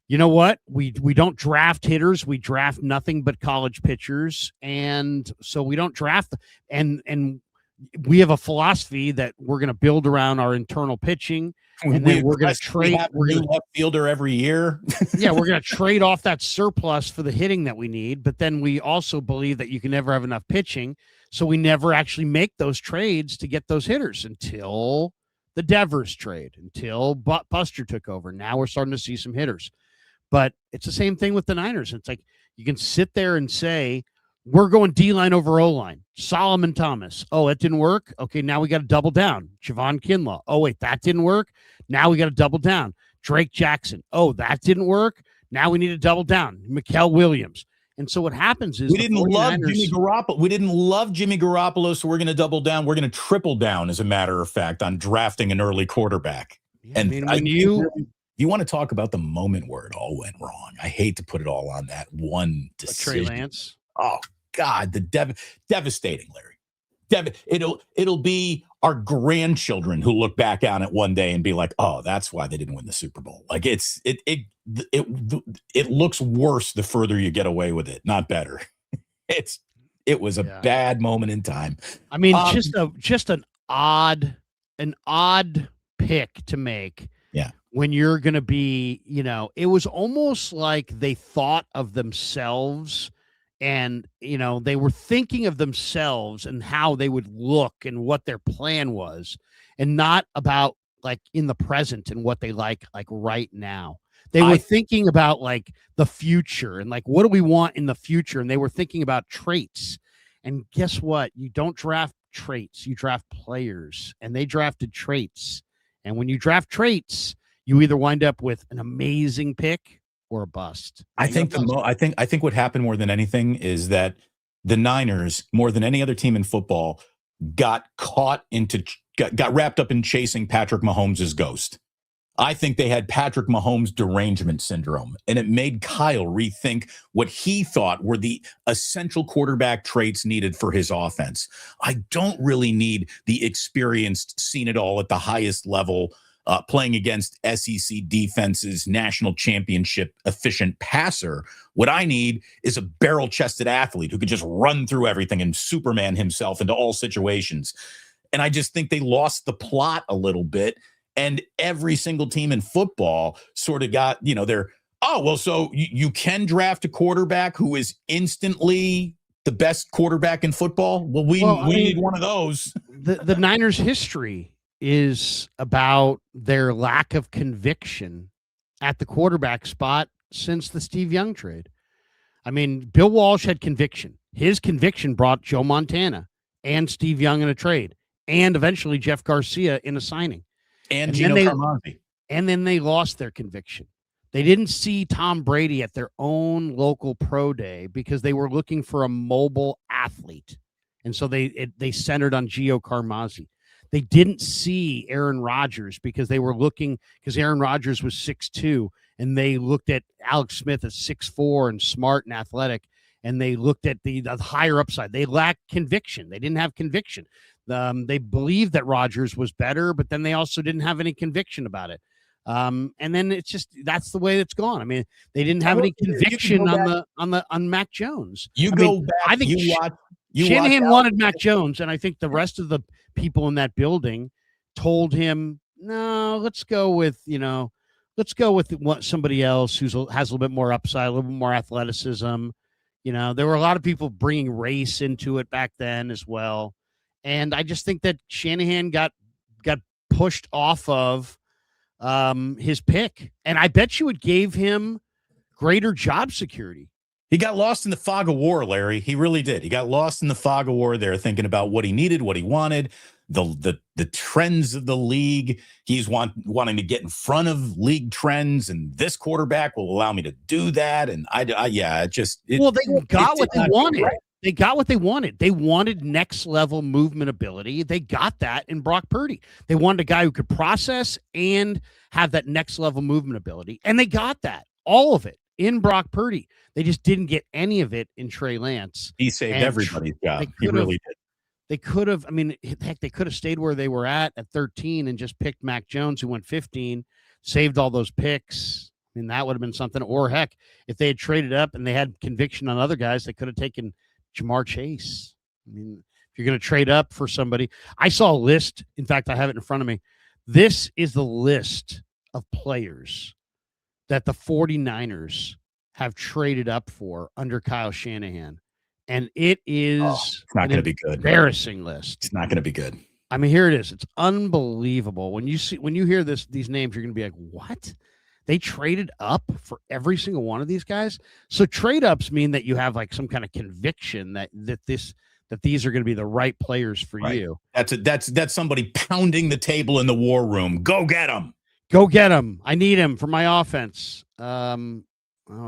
you know what? We don't draft hitters. We draft nothing but college pitchers. And so we don't draft, and we have a philosophy that we're going to build around our internal pitching, and then we're going to trade. We're going to left fielder every year. Yeah, we're going to trade off that surplus for the hitting that we need. But then we also believe that you can never have enough pitching, so we never actually make those trades to get those hitters until the Devers trade, until Buster took over. Now we're starting to see some hitters, but it's the same thing with the Niners. It's like, you can sit there and say, we're going D-line over O-line. Solomon Thomas. Oh, it didn't work. Okay, now we got to double down. Javon Kinlaw. Oh, wait, that didn't work. Now we got to double down. Drake Jackson. Oh, that didn't work. Now we need to double down. Mikael Williams. And so what happens is we didn't love Jimmy Garoppolo. We didn't love Jimmy Garoppolo, so we're going to double down. We're going to triple down, as a matter of fact, on drafting an early quarterback. Yeah, and when you want to talk about the moment where it all went wrong, I hate to put it all on that one decision. Trey Lance. Oh, God, devastating, Larry. It'll be our grandchildren who look back on it one day and be like, "Oh, that's why they didn't win the Super Bowl." Like it looks worse the further you get away with it, not better. It was a bad moment in time. I mean, just an odd pick to make. Yeah. When you're going to be, it was almost like they thought of themselves. And, they were thinking of themselves and how they would look and what their plan was, and not about like in the present and what they like right now. They were thinking about like the future and like, what do we want in the future? And they were thinking about traits. And guess what? You don't draft traits, you draft players, and they drafted traits. And when you draft traits, you either wind up with an amazing pick or a bust. I think I think what happened more than anything is that the Niners, more than any other team in football, got wrapped up in chasing Patrick Mahomes' ghost. I think they had Patrick Mahomes derangement syndrome, and it made Kyle rethink what he thought were the essential quarterback traits needed for his offense. I don't really need the experienced, seen it all at the highest level, playing against SEC defenses, national championship efficient passer. What I need is a barrel-chested athlete who could just run through everything and Superman himself into all situations. And I just think they lost the plot a little bit. And every single team in football sort of got, so you can draft a quarterback who is instantly the best quarterback in football. Well, we need one of those. The Niners' history is about their lack of conviction at the quarterback spot since the Steve Young trade. I mean, Bill Walsh had conviction. His conviction brought Joe Montana and Steve Young in a trade, and eventually Jeff Garcia in a signing. And Gino Carmazzi. And then they lost their conviction. They didn't see Tom Brady at their own local pro day because they were looking for a mobile athlete. And so they centered on Gio Carmazzi. They didn't see Aaron Rodgers because Aaron Rodgers was 6'2", and they looked at Alex Smith as 6'4" and smart and athletic, and they looked at the higher upside. They lacked conviction. They didn't have conviction. They believed that Rodgers was better, but then they also didn't have any conviction about it. And then it's just, that's the way it's gone. I mean, they didn't have any conviction on Mac Jones. I think Shanahan wanted Mac Jones, and I think the rest of the people in that building told him, no, let's go with somebody else who has a little bit more upside, a little bit more athleticism. There were a lot of people bringing race into it back then as well. And I just think that Shanahan got pushed off of his pick. And I bet you it gave him greater job security. He got lost in the fog of war, Larry. He really did. He got lost in the fog of war there, thinking about what he needed, what he wanted, the trends of the league. He's wanting to get in front of league trends, and this quarterback will allow me to do that. And they got what they wanted. Right. They got what they wanted. They wanted next level movement ability. They got that in Brock Purdy. They wanted a guy who could process and have that next level movement ability. And they got that, all of it, in Brock Purdy. They just didn't get any of it in Trey Lance. He saved everybody's job. He really did. They could have, they could have stayed where they were at 13 and just picked Mac Jones, who went 15, saved all those picks. That would have been something. Or heck, if they had traded up and they had conviction on other guys, they could have taken Jamar Chase. If you're going to trade up for somebody, I saw a list. In fact, I have it in front of me. This is the list of players that the 49ers have traded up for under Kyle Shanahan. And it is it's not going to be good. Embarrassing list. It's not going to be good. Here it is. It's unbelievable. When you hear these names, you're going to be like, what? They traded up for every single one of these guys. So trade ups mean that you have like some kind of conviction that these are going to be the right players for you. That's somebody pounding the table in the war room. Go get them. Go get them. I need him for my offense. I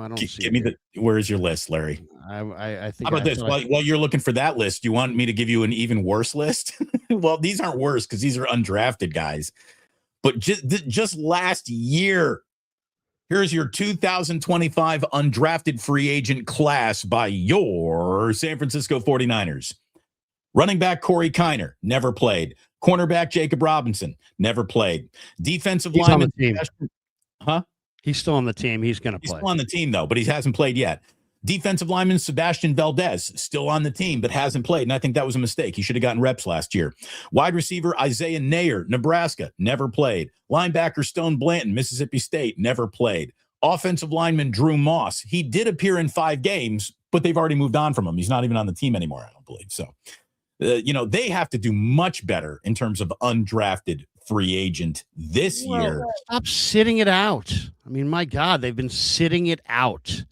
don't see. Give me where's your list, Larry? I think. How about this? While you're looking for that list, do you want me to give you an even worse list? Well, these aren't worse because these are undrafted guys. But just last year, here's your 2025 undrafted free agent class by your San Francisco 49ers. Running back Corey Kiner, never played. Cornerback Jacob Robinson, never played. Defensive lineman. He's still on the team. He's going to play. He's still on the team, though, but he hasn't played yet. Defensive lineman Sebastian Valdez, still on the team, but hasn't played, and I think that was a mistake. He should have gotten reps last year. Wide receiver Isaiah Nayer, Nebraska, never played. Linebacker Stone Blanton, Mississippi State, never played. Offensive lineman Drew Moss, he did appear in 5 games, but they've already moved on from him. He's not even on the team anymore, I don't believe. So, they have to do much better in terms of undrafted free agent this year. Stop sitting it out. My God, they've been sitting it out.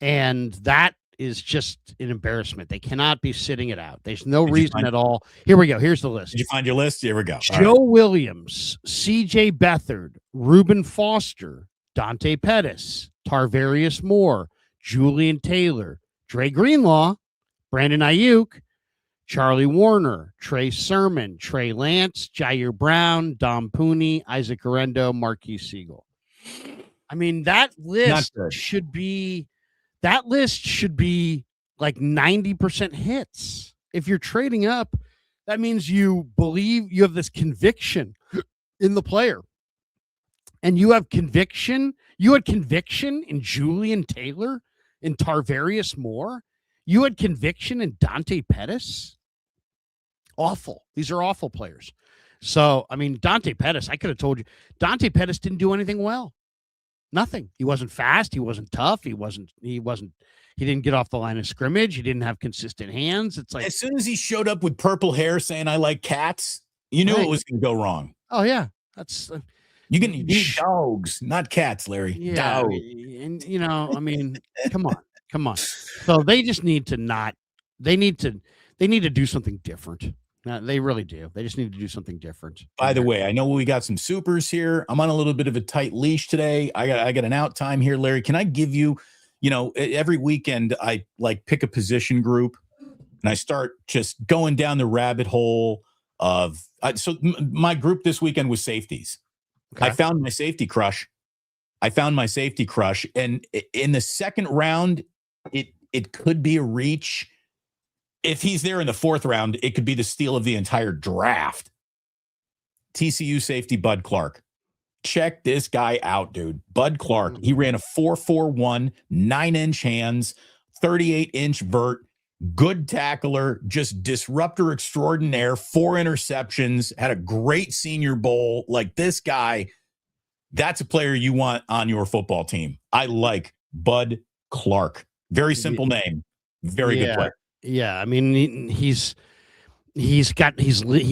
And that is just an embarrassment. They cannot be sitting it out. There's no reason at all. Here we go. Here's the list. Did you find your list? Here we go. Joe Williams, C.J. Beathard, Reuben Foster, Dante Pettis, Tarvarius Moore, Julian Taylor, Dre Greenlaw, Brandon Ayuk, Charlie Warner, Trey Sermon, Trey Lance, Jair Brown, Dom Pooney, Isaac Orendo, Marquise Siegel. I mean, that list should be like 90% hits. If you're trading up, that means you believe you have this conviction in the player. And you have conviction. You had conviction in Julian Taylor, in Tarvarius Moore. You had conviction in Dante Pettis. Awful. These are awful players. So, I mean, Dante Pettis, I could have told you, Dante Pettis didn't do anything well. Nothing. He wasn't fast. He wasn't tough. He didn't get off the line of scrimmage. He didn't have consistent hands. It's like, as soon as he showed up with purple hair saying, I like cats, you knew it was going to go wrong. Oh, yeah. That's, you can eat dogs, not cats, Larry. Yeah. Dogs. And, I mean, come on. So they just need to they need to do something different. They really do. They just need to do something different. By the way, I know we got some supers here. I'm on a little bit of a tight leash today. I got an out time here, Larry. Can I give you, every weekend I like pick a position group and I start just going down the rabbit hole of my group this weekend was safeties. Okay. I found my safety crush. And in the second round, it could be a reach. If he's there in the fourth round, it could be the steal of the entire draft. TCU safety Bud Clark. Check this guy out, dude. Bud Clark. He ran a 4.41, 9-inch hands, 38-inch vert, good tackler, just disruptor extraordinaire, 4 interceptions, had a great Senior Bowl. Like this guy, that's a player you want on your football team. I like Bud Clark. Very simple name. Very good player. Yeah, I mean he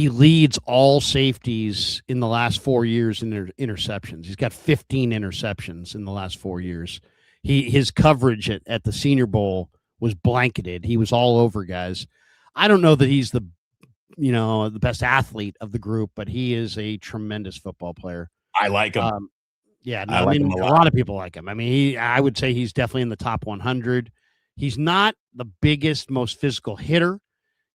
leads all safeties in the last 4 years in interceptions. He's got 15 interceptions in the last 4 years. His coverage at the Senior Bowl was blanketed. He was all over guys. I don't know that he's the best athlete of the group, but he is a tremendous football player. I like him. I mean, a lot of people like him. I mean, I would say he's definitely in the top 100. He's not the biggest, most physical hitter.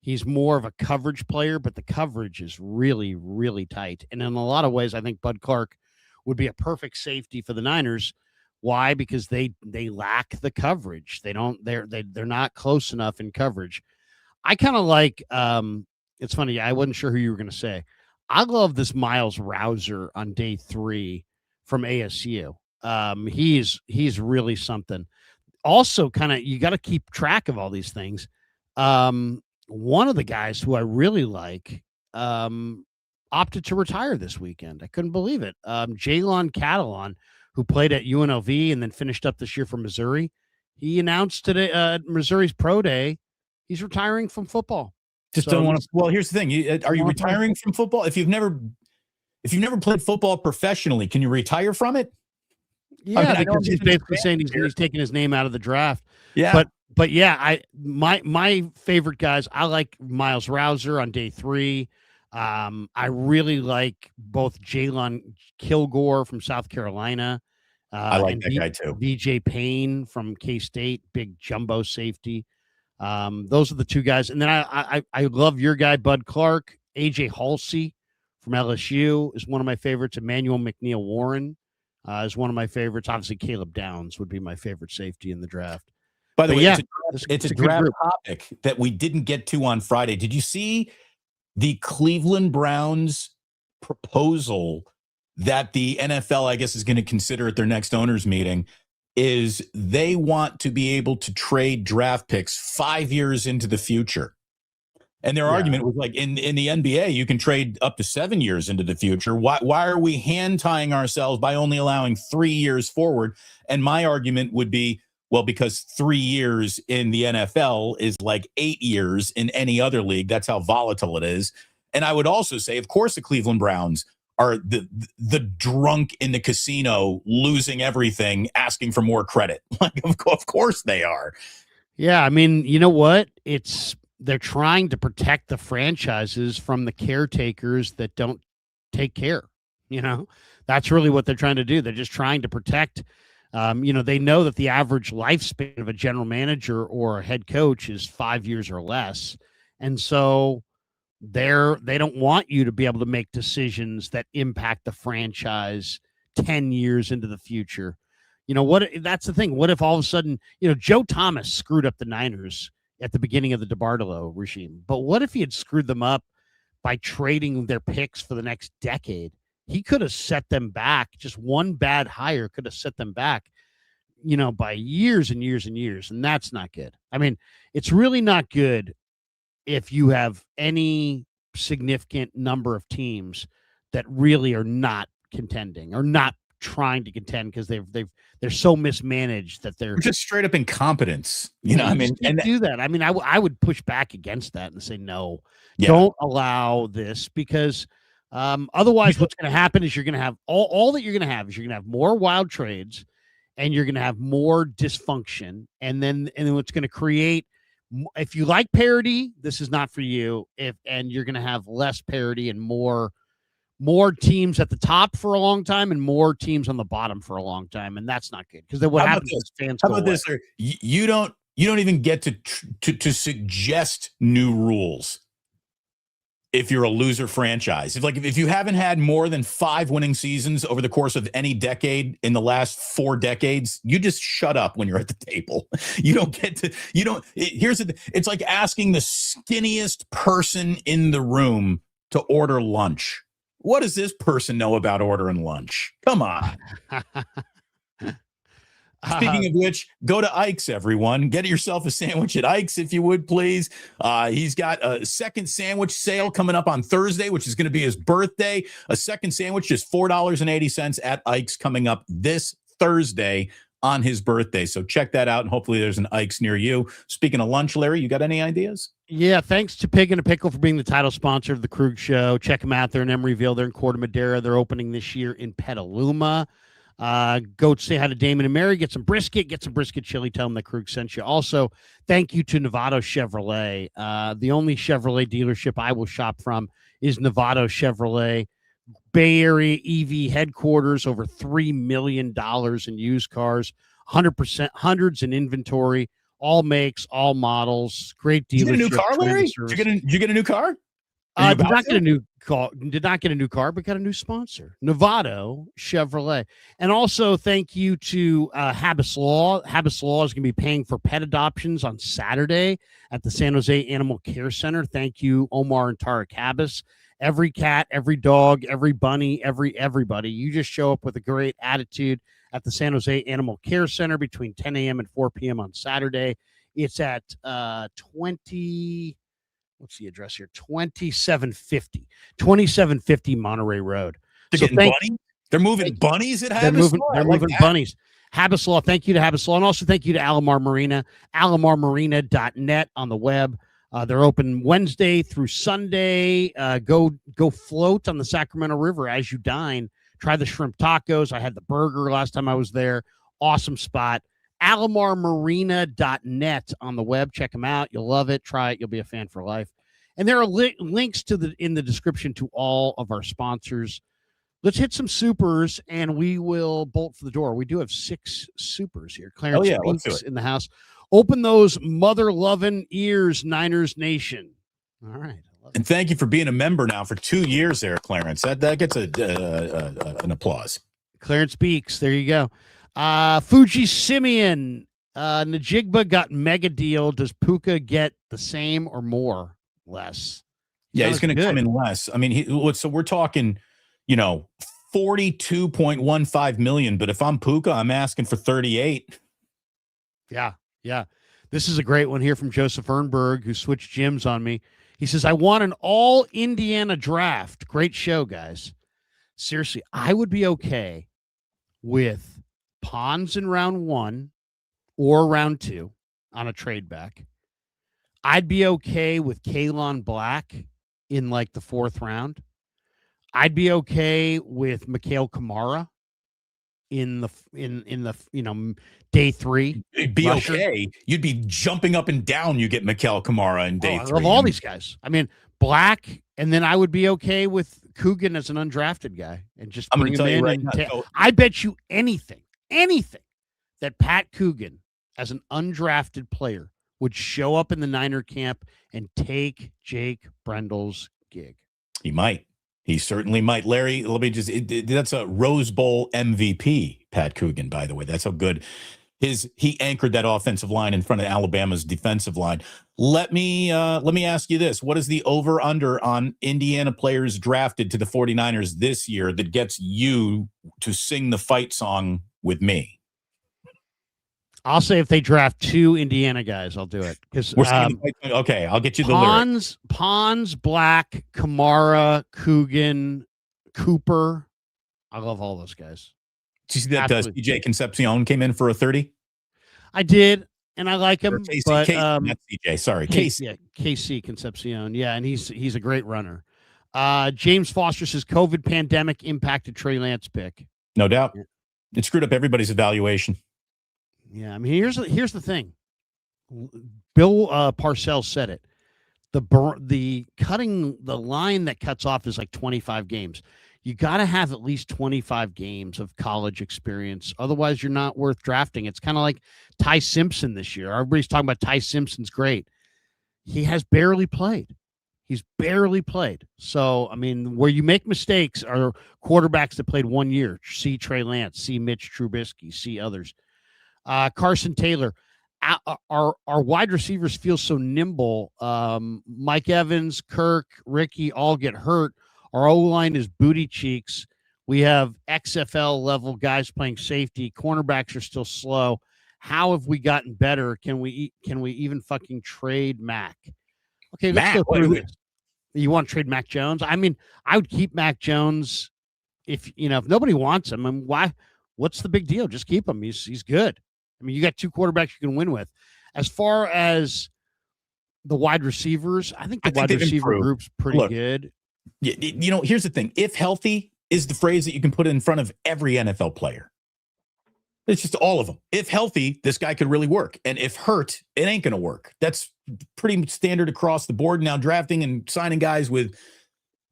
He's more of a coverage player, but the coverage is really, really tight. And in a lot of ways, I think Bud Clark would be a perfect safety for the Niners. Why? Because they lack the coverage. They're not close enough in coverage. I kind of like. It's funny. I wasn't sure who you were going to say. I love this Miles Rouser on day 3 from ASU. He's really something. Also, kind of, you got to keep track of all these things. One of the guys who I really like opted to retire this weekend. I couldn't believe it. Jalon Catalon, who played at UNLV and then finished up this year for Missouri, he announced today at Missouri's Pro Day he's retiring from football. Don't want to. Well, here's the thing: are you retiring from football? If you've never played football professionally, can you retire from it? Yeah, because he's basically saying he's taking his name out of the draft. Yeah, but yeah, my favorite guys. I like Miles Rouser on day 3. I really like both Jalen Kilgore from South Carolina. I like that guy too. VJ Payne from K-State, big jumbo safety. Those are the two guys, and then I love your guy Bud Clark. AJ Halsey from LSU is one of my favorites. Emmanuel McNeil Warren is one of my favorites. Obviously, Caleb Downs would be my favorite safety in the draft. By the way, it's a draft topic that we didn't get to on Friday. Did you see the Cleveland Browns proposal that the NFL, I guess, is going to consider at their next owners meeting? Is they want to be able to trade draft picks 5 years into the future. And their argument was like, in the NBA, you can trade up to 7 years into the future. Why are we hand tying ourselves by only allowing 3 years forward? And my argument would be, well, because 3 years in the NFL is like 8 years in any other league. That's how volatile it is. And I would also say, of course, the Cleveland Browns are the drunk in the casino, losing everything, asking for more credit. Like, of course they are. Yeah, I mean, you know what? They're trying to protect the franchises from the caretakers that don't take care. You know, that's really what they're trying to do. They're just trying to protect. They know that the average lifespan of a general manager or a head coach is 5 years or less, and so they don't want you to be able to make decisions that impact the franchise 10 years into the future. What? That's the thing. What if all of a sudden, Joe Thomas screwed up the Niners at the beginning of the DeBartolo regime, but what if he had screwed them up by trading their picks for the next decade? He could have set them back. Just one bad hire could have set them back, by years and years and years, and that's not good. I mean, it's really not good if you have any significant number of teams that really are not contending or not trying to contend because they're so mismanaged that they're just straight up incompetence. I mean, and do that. I mean, I would push back against that and say no, yeah. Don't allow this because otherwise, what's going to happen is you're going to have all that you're going to have is you're going to have more wild trades, and you're going to have more dysfunction, and then what's going to create. If you like parity, this is not for you. And you're going to have less parity and more teams at the top for a long time and more teams on the bottom for a long time, and that's not good because then what happens is fans go away. How about this? You don't even get to suggest new rules if you're a loser franchise. If you haven't had more than 5 winning seasons over the course of any decade in the last 4 decades, you just shut up when you're at the table. You don't get to, it's like asking the skinniest person in the room to order lunch. What does this person know about ordering lunch? Come on. Speaking of which, go to Ike's, everyone. Get yourself a sandwich at Ike's, if you would, please. He's got a second sandwich sale coming up on Thursday, which is going to be his birthday. A second sandwich, just $4.80 at Ike's, coming up this Thursday on his birthday. So check that out, and hopefully there's an Ike's near you. Speaking of lunch, Larry, you got any ideas? Yeah, thanks to Pig and a Pickle for being the title sponsor of the Krug Show. Check them out. They're in Emeryville. They're in Corte Madera. They're opening this year in Petaluma. Go say hi to Damon and Mary, get some brisket chili, tell them that Krug sent you. Also, thank you to Novato Chevrolet. The only Chevrolet dealership I will shop from is Novato Chevrolet, Bay Area EV headquarters, over $3 million in used cars, 100%, hundreds in inventory, all makes, all models, great dealership. Did you get a new car, Larry? Did you get a new car? Did not get a new car. Did not get a new car, but got a new sponsor, Novato Chevrolet. And also, thank you to Habbas Law. Habbas Law is going to be paying for pet adoptions on Saturday at the San Jose Animal Care Center. Thank you, Omar and Tarek Habbas. Every cat, every dog, every bunny, everybody. You just show up with a great attitude at the San Jose Animal Care Center between 10 a.m. and 4 p.m. on Saturday. It's at 20. What's the address here? 2750 Monterey Road. They're moving bunnies at Habbas Law. They're moving bunnies. Habbas Law. Thank you to Habbas Law. And also thank you to Alomar Marina, alomarmarina.net on the web. They're open Wednesday through Sunday. Go float on the Sacramento River as you dine. Try the shrimp tacos. I had the burger last time I was there. Awesome spot. alomarmarina.net on the web. Check them out. You'll love it. Try it. You'll be a fan for life. And there are links in the description to all of our sponsors. Let's hit some supers, and we will bolt for the door. We do have 6 supers here. Clarence Beeks in the house. Open those mother-loving ears, Niners Nation. All right. And thank you for being a member now for 2 years there, Clarence. That gets an applause. Clarence Beeks. There you go. Fuji Simeon, Najigba got mega deal. Does Puka get the same or more? Less? Yeah, he's going to come in less. I mean, so we're talking, $42.15 million. But if I'm Puka, I'm asking for 38. Yeah. This is a great one here from Joseph Ernberg, who switched gyms on me. He says, I want an all Indiana draft. Great show, guys. Seriously, I would be okay with Pons in round 1 or round 2 on a trade back. I'd be okay with Kalon Black in like the 4th round. I'd be okay with Mikhail Kamara in the day 3. It'd be rusher. okay. You'd be jumping up and down. You get Mikel Kamara in day 3. I love all these guys. I mean, Black, and then I would be okay with Coogan as an undrafted guy and just bring him in. And I bet you anything that Pat Coogan as an undrafted player would show up in the Niner camp and take Jake Brendel's gig. He might. He certainly might. Larry, let me just, that's a Rose Bowl MVP, Pat Coogan, by the way. That's how good he anchored that offensive line in front of Alabama's defensive line. Let me ask you this. What is the over-under on Indiana players drafted to the 49ers this year that gets you to sing the fight song with me? I'll say if they draft 2 Indiana guys, I'll do it. Because okay, I'll get you the lyrics. Pons, Black, Kamara, Coogan, Cooper. I love all those guys. Did you see that CJ Concepcion came in for a 30? I did, and I like him. Casey, but not CJ, sorry. Casey. Yeah, KC Concepcion. Yeah, and he's a great runner. James Foster says COVID pandemic impacted Trey Lance pick. No doubt. Yeah. It screwed up everybody's evaluation. Yeah, I mean, here's the thing. Bill Parcells said it. The cutting the line that cuts off is like 25 games. You got to have at least 25 games of college experience. Otherwise, you're not worth drafting. It's kind of like Ty Simpson this year. Everybody's talking about Ty Simpson's great. He has barely played. He's barely played. So, I mean, where you make mistakes are quarterbacks that played 1 year. See Trey Lance, see Mitch Trubisky, see others. Carson Taylor. Our wide receivers feel so nimble. Mike Evans, Kirk, Ricky all get hurt. Our O-line is booty cheeks. We have XFL level guys playing safety. Cornerbacks are still slow. How have we gotten better? Can we even fucking trade Mac? Okay, let's go through this. You want to trade Mac Jones? I mean, I would keep Mac Jones if nobody wants him. I mean, why? What's the big deal? Just keep him. He's good. I mean, you got 2 quarterbacks you can win with. As far as the wide receivers, I think the wide receiver group's pretty good. Here's the thing. If healthy is the phrase that you can put in front of every NFL player. It's just all of them. If healthy, this guy could really work. And if hurt, it ain't going to work. That's pretty standard across the board. Now, drafting and signing guys with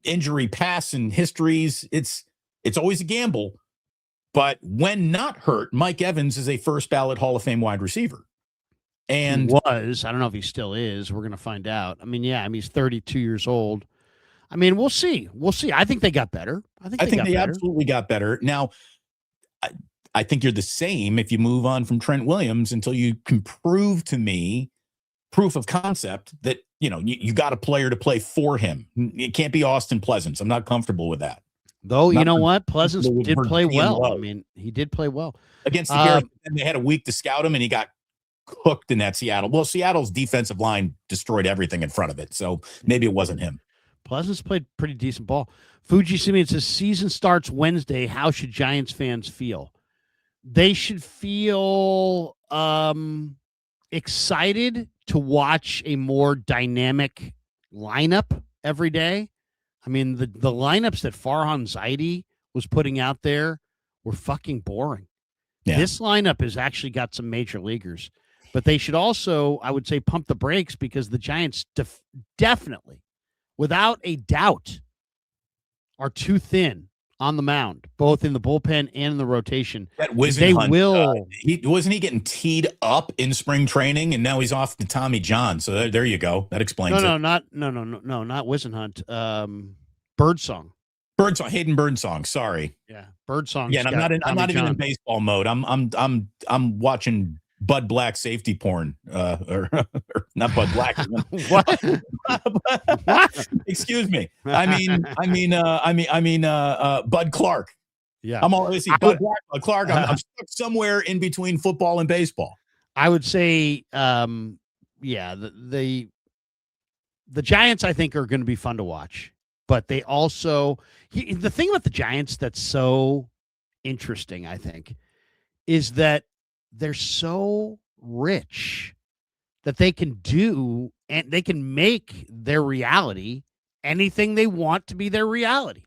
injury past and histories, it's always a gamble. But when not hurt, Mike Evans is a first ballot Hall of Fame wide receiver. And he was. I don't know if he still is. We're going to find out. I mean, he's 32 years old. I mean, we'll see. I think they got better. I think they absolutely got better. Now, I think you're the same if you move on from Trent Williams until you can prove to me proof of concept that, you got a player to play for him. It can't be Austin Pleasance. I'm not comfortable with that. Though, you know what? Pleasance did play well. I mean, he did play well. Against the Bears, and they had a week to scout him, and he got cooked in that Seattle. Well, Seattle's defensive line destroyed everything in front of it, so maybe it wasn't him. Pleasance played pretty decent ball. Fuji Simeon says, season starts Wednesday. How should Giants fans feel? They should feel excited to watch a more dynamic lineup every day. I mean, the lineups that Farhan Zaidi was putting out there were fucking boring. Yeah. This lineup has actually got some major leaguers. But they should also, I would say, pump the brakes because the Giants definitely, without a doubt, are too thin on the mound, both in the bullpen and in the rotation. That Wisenhunt, wasn't he getting teed up in spring training, and now he's off to Tommy John. So there you go. That explains it. Not Wisenhunt. Birdsong. Hayden Birdsong. Sorry. Yeah, Birdsong. Yeah, and I'm not even in baseball mode. I'm watching Bud Black safety porn, or not Bud Black. What? Excuse me. I mean, Bud Clark. Yeah, I'm always Bud Clark. I'm stuck somewhere in between football and baseball. I would say, the Giants, I think, are going to be fun to watch, but they also the thing about the Giants that's so interesting, I think, is that they're so rich that they can do and they can make their reality anything they want to be their reality.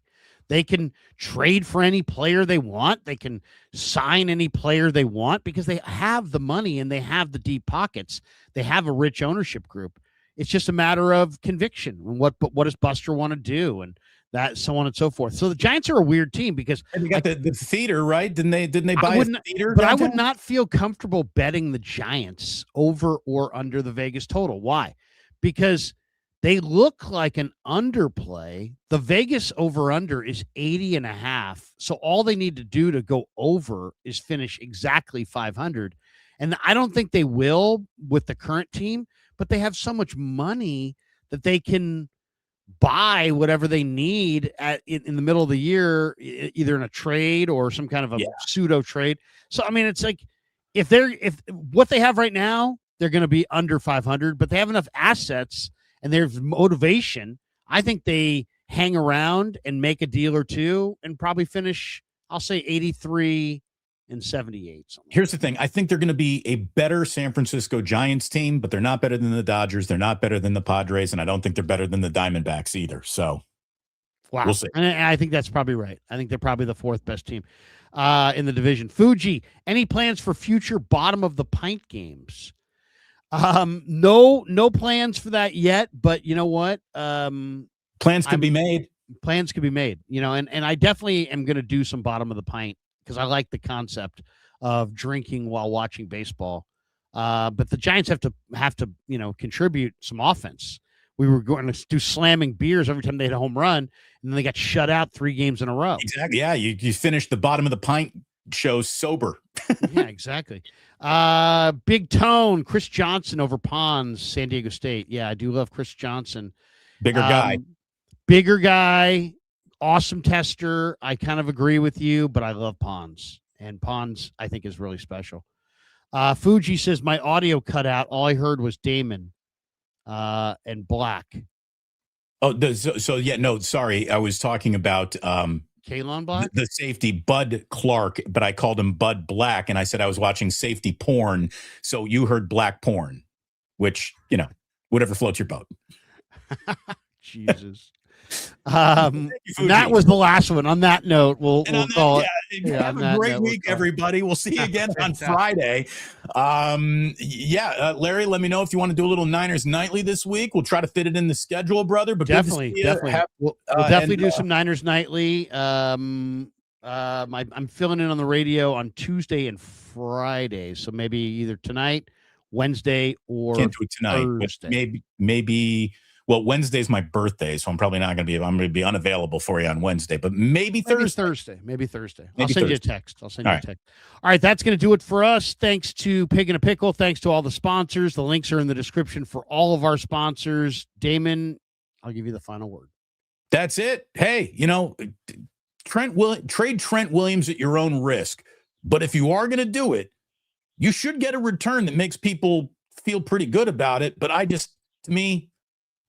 They can trade for any player they want. They can sign any player they want because they have the money and they have the deep pockets. They have a rich ownership group. It's just a matter of conviction. What does Buster want to do? And that, so on and so forth. So the Giants are a weird team because they got the theater, right? Didn't they buy a theater? But I would not feel comfortable betting the Giants over or under the Vegas total. Why? Because they look like an underplay. The Vegas over-under is 80.5. So all they need to do to go over is finish exactly 500. And I don't think they will with the current team, but they have so much money that they can buy whatever they need in the middle of the year, either in a trade or some kind of a pseudo trade. So, I mean, it's like if what they have right now, they're going to be under 500, but they have enough assets and there's motivation. I think they hang around and make a deal or two and probably finish, I'll say 83 and 78. Here's the thing. I think they're going to be a better San Francisco Giants team, but they're not better than the Dodgers. They're not better than the Padres. And I don't think they're better than the Diamondbacks either. So wow. We'll see. And I think that's probably right. I think they're probably the fourth best team in the division. Fuji, any plans for future bottom of the pint games? No plans for that yet, but you know what? Plans can be made. Plans can be made, and I definitely am going to do some bottom of the pint because I like the concept of drinking while watching baseball. But the Giants have to, contribute some offense. We were going to do slamming beers every time they hit a home run, and then they got shut out 3 games in a row. Exactly. Yeah. You finished the bottom of the pint show sober. Yeah, exactly. Big Tone, Chris Johnson over Ponds, San Diego State. Yeah, I do love Chris Johnson. Bigger guy, awesome tester. I kind of agree with you, but I love Ponds. And Ponds, I think, is really special. Fuji says, my audio cut out. All I heard was Damon and Black. Oh, sorry. I was talking about Kalon Black? The safety, Bud Clark, but I called him Bud Black, and I said I was watching safety porn, so you heard black porn, which, whatever floats your boat. Jesus. That was the last one. On that note, we'll call it. Have a great week, everybody. We'll see you again on Friday. Larry, let me know if you want to do a little Niners Nightly this week. We'll try to fit it in the schedule, brother. But definitely. We'll definitely do some Niners Nightly. I'm filling in on the radio on Tuesday and Friday, so maybe either tonight, Wednesday, or can't do it tonight, Thursday. But maybe. Well, Wednesday's my birthday, so I'm probably not going to be. I'm going to be unavailable for you on Wednesday, but maybe Thursday. Maybe Thursday. I'll send you a text. All right, that's going to do it for us. Thanks to Pig and a Pickle. Thanks to all the sponsors. The links are in the description for all of our sponsors. Damon, I'll give you the final word. That's it. Hey, trade Trent Williams at your own risk, but if you are going to do it, you should get a return that makes people feel pretty good about it. But to me,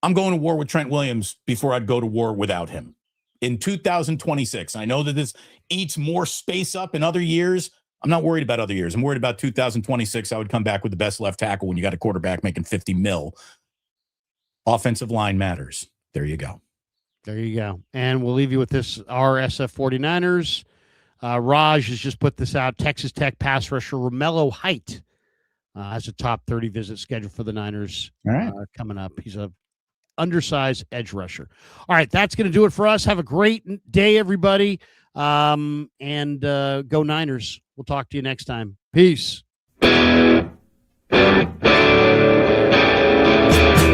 I'm going to war with Trent Williams before I'd go to war without him in 2026. I know that this eats more space up in other years. I'm not worried about other years. I'm worried about 2026. I would come back with the best left tackle when you got a quarterback making $50 million. Offensive line matters. There you go. And we'll leave you with this. Our SF 49ers. Raj has just put this out. Texas Tech pass rusher Romello Height has a top 30 visit scheduled for the Niners. All right. Coming up. He's a undersized edge rusher. All right, that's going to do it for us. Have a great day, everybody, and go Niners. We'll talk to you next time. Peace.